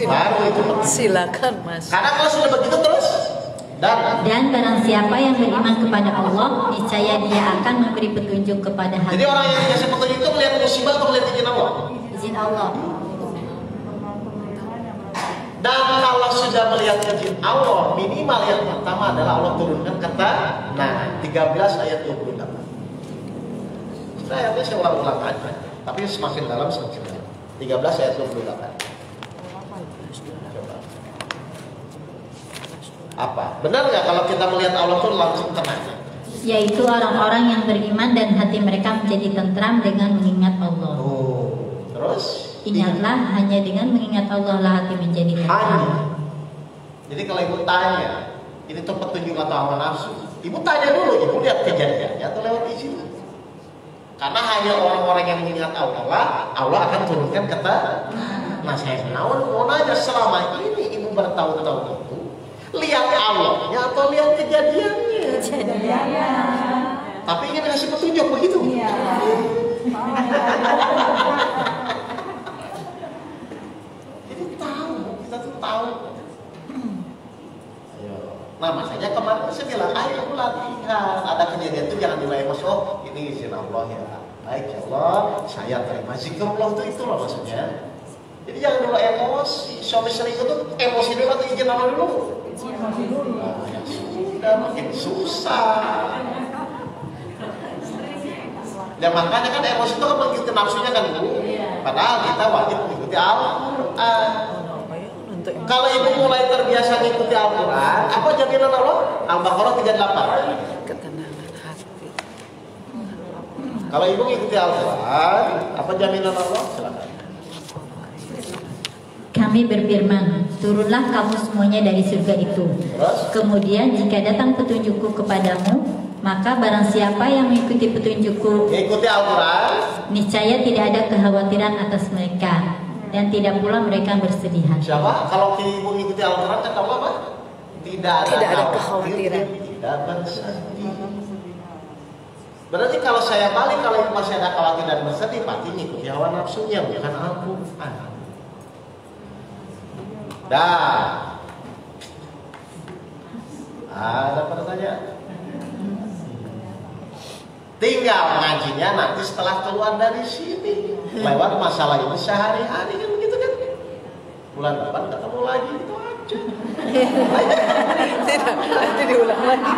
baru itu petunjuk. Silakan Mas. Karena kalau sudah begitu terus, dan barang siapa yang beriman kepada Allah, niscaya dia akan memberi petunjuk kepada hamba. jadi orang yang dikasih petunjuk itu melihat musibah atau melihat izin Allah? Izin Allah. Dan kalau sudah melihat izin Allah, minimal yang pertama adalah Allah turunkan kata, nah 13 ayat 28. Ayatnya saya ulang-ulang aja, tapi semakin dalam semakin dalam. 13 ayat 28. Coba. Apa? Benar nggak kalau kita melihat Allah tuh langsung tenang? Yaitu orang-orang yang beriman dan hati mereka menjadi tentram dengan mengingat Allah. Oh, terus? Ingatlah, hanya dengan mengingat Allah lah hati menjadi tentram. Hanya. Jadi kalau ibu tanya, ini tuh petunjuk atau hawa nafsu? Ibu tanya dulu, ibu lihat kejadiannya atau lewat izin? Karena hanya orang-orang yang mengingat Allah, Allah akan turunkan kata. Nah saya mau nanya, selama ini ibu bertahun-tahun itu lihat Allahnya atau lihat kejadiannya? Kejadiannya. Tapi ingin kasih petunjuk begitu? Iya. Jadi tahu, kita tuh tahu. Nah makanya kemarin saya bilang, ayo aku latihan. Ada kejadian itu jangan nilai emosi. Oh ini izin Allah ya. Baik ya Allah, saya terima. Zikrullah itu loh maksudnya. Jadi jangan dulu emosi. Suami selingkuh itu emosi dulu atau izin Allah dulu? Emosi dulu. Nah ya sudah, makin susah. Ya makanya kan emosi itu kan mengikuti nafsunya kan Bu. Padahal kita wajib mengikuti Al-Quran. untuk yang Kalau ibu mulai terbiasa mengikuti Al-Quran, apa jaminan Allah? Al-Baqarah 38. ketenangan hati. Kalau ibu mengikuti Al-Quran, apa jaminan Allah? Silakan. Kami berfirman, turunlah kamu semuanya dari surga itu. Terus? Kemudian jika datang petunjukku kepadamu, maka barang siapa yang mengikuti petunjukku, Mengikuti Al-Quran, niscaya tidak ada kekhawatiran atas mereka, dan tidak pula mereka bersedih hati. siapa? Kalau ibu mengikuti Al-Quran, kata Allah apa? Tidak ada kekhawatiran. Tidak bersedih. Berarti kalau saya balik, kalau ibu masih ada khawatir dan bersedih, pasti mengikuti hawa nafsunya, bukan Al-Quran. Dah. Ada pertanyaan? Tinggal ngajinya nanti setelah keluar dari sini. Lewat masalah ini sehari-hari kan begitu kan? Bulan depan ketemu lagi itu aja. Tidak, nanti diulang lagi.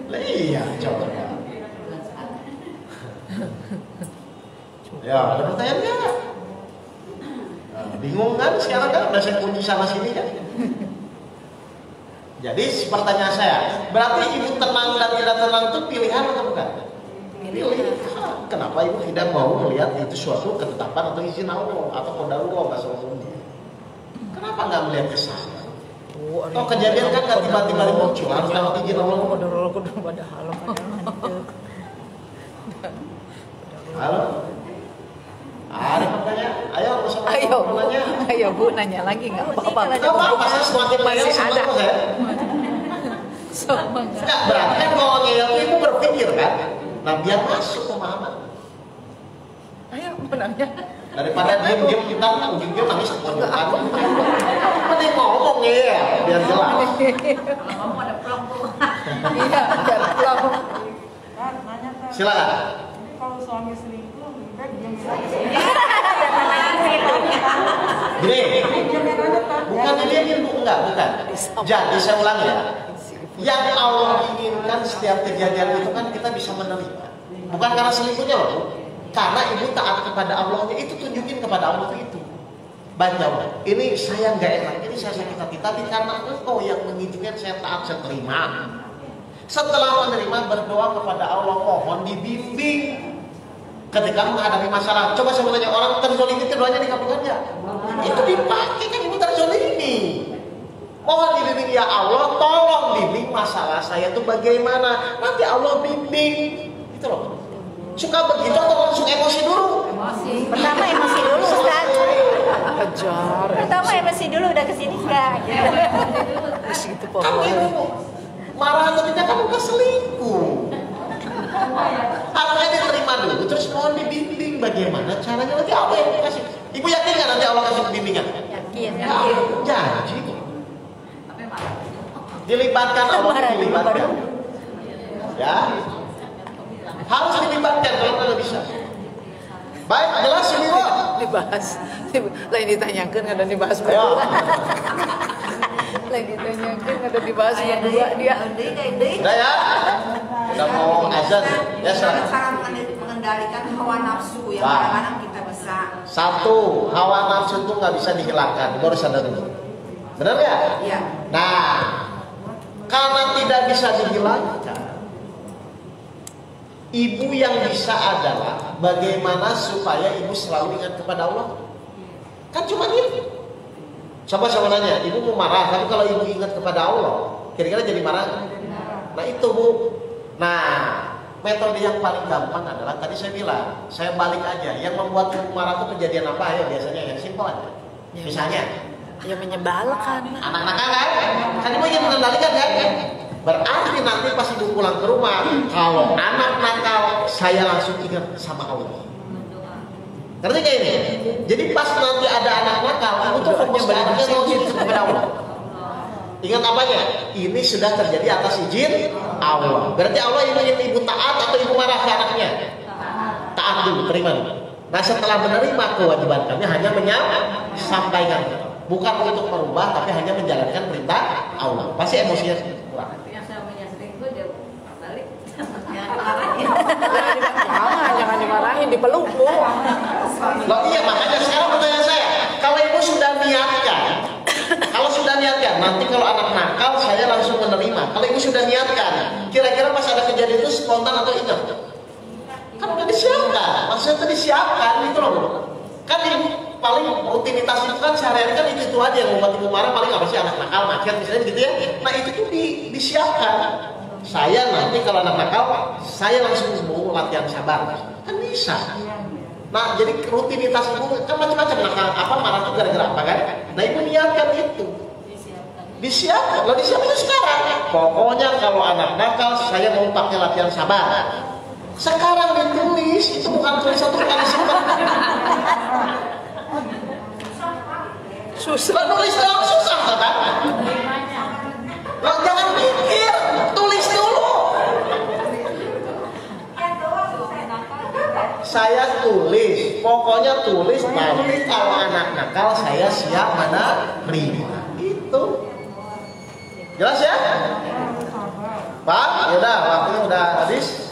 Lah iya, coba. Ya, ada pertanyaan nggak? Bingung kan sekarang kan udah saya kunci sana sini kan. Jadi pertanyaan saya, berarti ibu tenang dan tidak tenang itu pilihan atau bukan? Pilihan. Kenapa ibu tidak mau melihat itu suatu ketetapan atau izin Allah atau qadarullah bahasa umumnya? Kenapa nggak melihat ke sana? Oh kejadian kan nggak tiba-tiba muncul harus dapat izin Allah. Halo. Ada pertanyaan? Ayo, Ayo Bu, nanya lagi nggak apa-apa. Nggak apa-apa, saya semakin banyak Masih ada. saya. Semangat. Nggak, berarti kan kalau ngeyel itu ibu berpikir kan? Nah biar masuk pemahaman. Ayo menanya. Daripada diem-diem kita kan ujung-ujung nangis kepojokan. Mending ngomong ya, biar jelas. Ngomong ada plong tuh. Iya, biar pulang. Kan nanya kan, Silakan. kalau suami selingkuh lebih baik diamin aja. Gini, Diamin aja kan. bukan ini bu, enggak, bukan. Jadi saya ulang ya. Yang Allah inginkan setiap kejadian itu kan kita bisa menerima. Bukan karena selingkuhnya loh, Bu. Karena ibu taat kepada Allahnya itu tunjukin kepada Allah itu. Baca Allah. Ini saya nggak enak, ini saya sakit hati. Tapi karena engkau yang mengizinkan saya taat, saya terima. Setelah menerima berdoa kepada Allah, mohon dibimbing ketika menghadapi masalah. Coba saya mau tanya, orang terzolimi itu doanya dikabulkan ya? Itu dipakai kan ibu terzolimi. Mohon dibimbing ya Allah, tolong bimbing masalah saya itu bagaimana. Nanti Allah bimbing. Itu loh. Suka begitu atau langsung emosi dulu? Pertama emosi dulu Ustaz. Ajar. Pertama emosi dulu udah kesini enggak gitu. Terus gitu Kan ibu marah atau tidak kan bukan selingkuh. Harusnya diterima dulu, terus mohon dibimbing bagaimana caranya, nanti apa yang dikasih. Ibu yakin nggak nanti Allah kasih bimbingan? Yakin. Janji. Dilibatkan Allah, dilibatkan. Ya, harus dilibatkan kalau nggak bisa. Baik, jelas ini kok. dibahas. Lain ditanyakan ada dibahas Ayo. berdua. Lain ditanyakan ada dibahas berdua dia. Udah ya? Udah mau azan. Ya, Cara silakan. mengendalikan hawa nafsu yang Wah. kadang-kadang kita bisa. Satu, hawa nafsu itu nggak bisa dihilangkan. Itu harus sadar dulu. Benar ya? Iya. Nah, karena tidak bisa dihilangkan, ibu yang bisa adalah bagaimana supaya ibu selalu ingat kepada Allah. Kan cuma gitu. Coba saya nanya, ibu mau marah, tapi kalau ibu ingat kepada Allah, kira-kira jadi marah? Nah itu Bu. Nah, metode yang paling gampang adalah tadi saya bilang, saya balik aja. Yang membuat ibu marah itu kejadian apa ya? Biasanya yang simpel aja. Misalnya, Ya menyebalkan. anak nakal kan ibu ingin mengendalikan kan? Berarti nanti pas ibu pulang ke rumah, kalau anak nakal, saya langsung ingat sama Allah. Ngerti kayak ini? Jadi pas nanti ada anak nakal, ibu tuh fokus kepada Allah. Ingat apanya? Ini sudah terjadi atas izin Allah. Berarti Allah ingin ibu taat atau ibu marah ke anaknya? Taat dulu, terima dulu. Nah setelah menerima, kewajiban kami hanya menyampaikan, bukan untuk merubah, tapi hanya menjalankan perintah Allah. Pasti emosinya kurang. Jangan dimarahin, dipeluk Bu. Loh iya, makanya sekarang pertanyaan saya, Kalau ibu sudah niatkan, nanti kalau anak nakal saya langsung menerima. Kalau ibu sudah niatkan, kira-kira pas ada kejadian itu spontan atau ingat? Kan udah disiapkan, maksudnya itu disiapkan gitu loh Bu. Kan ibu paling rutinitas itu kan sehari-hari kan itu aja yang membuat ibu marah paling apa sih, anak nakal, makian misalnya gitu ya. Nah itu tuh disiapkan. Saya nanti kalau anak nakal, saya langsung mau latihan sabar, kan bisa. Nah jadi rutinitas ibu kan macam-macam, nakal apa, marah itu gara-gara apa kan? Nah ibu niatkan itu. Disiapkan, lo disiapkan sekarang. Pokoknya kalau anak nakal saya mau pakai latihan sabar. Sekarang ditulis, itu bukan tulisan tuh bukan disimpan. Susah nulis dong, susah kan? Lo jangan pikir, tulis dulu. Saya tulis, pokoknya tulis. Nanti kalau anak nakal saya siap menerima. Itu. Jelas ya? Pak, yaudah waktunya udah habis.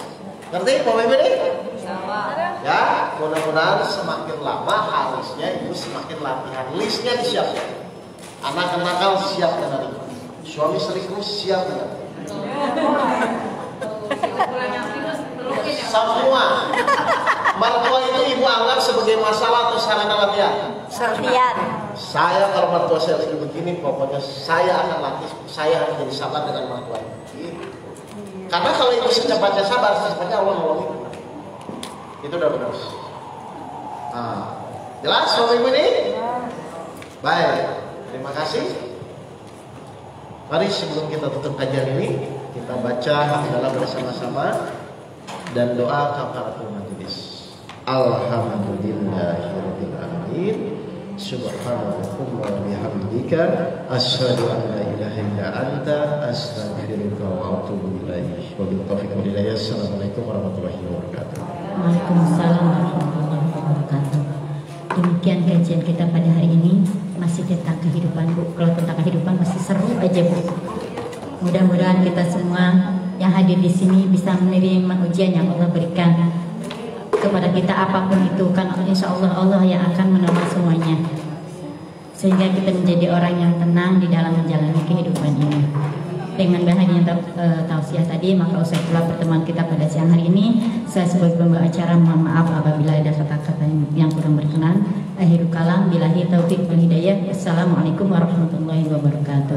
Ngerti Pak Ibu ini? Ya, mudah-mudahan semakin lama harusnya ibu semakin latihan. Listnya disiapkan. Anak nakal siap menerima. Suami selingkuh siap menerima. Semua. Mertua itu ibu anggap sebagai masalah atau sarana latihan? Latihan. Saya kalau mertua saya lagi begini, pokoknya saya akan latih, saya harus jadi sabar dengan mertua itu. Karena kalau ibu secepatnya sabar, secepatnya Allah nolongin. Itu udah benar. Nah, jelas Bapak Ibu ini? Baik, terima kasih. Mari sebelum kita tutup kajian ini, kita baca hamdalah bersama-sama dan doa kafaratul majelis. Alhamdulillahirabbil alamin. Subhanallahumma wa bihamdika asyhadu an la ilaha illa anta astaghfiruka wa atubu ilaik. Wabillahi taufiq wal hidayah. Assalamualaikum warahmatullahi wabarakatuh. Waalaikumsalam warahmatullahi wabarakatuh. Demikian kajian kita pada hari ini, masih tentang kehidupan Bu. Kalau tentang kehidupan masih seru aja Bu. Mudah-mudahan kita semua yang hadir di sini bisa menerima ujian yang Allah berikan kepada kita apapun itu, kan insya Allah Allah yang akan menolong semuanya, sehingga kita menjadi orang yang tenang di dalam menjalani kehidupan ini. Dengan bahagia tausiah tadi, maka usai pula pertemuan kita pada siang hari ini. Saya sebagai pembawa acara mohon maaf apabila ada kata-kata yang kurang berkenan. Akhirul kalam, billahi taufiq wal hidayah. Assalamualaikum warahmatullahi wabarakatuh.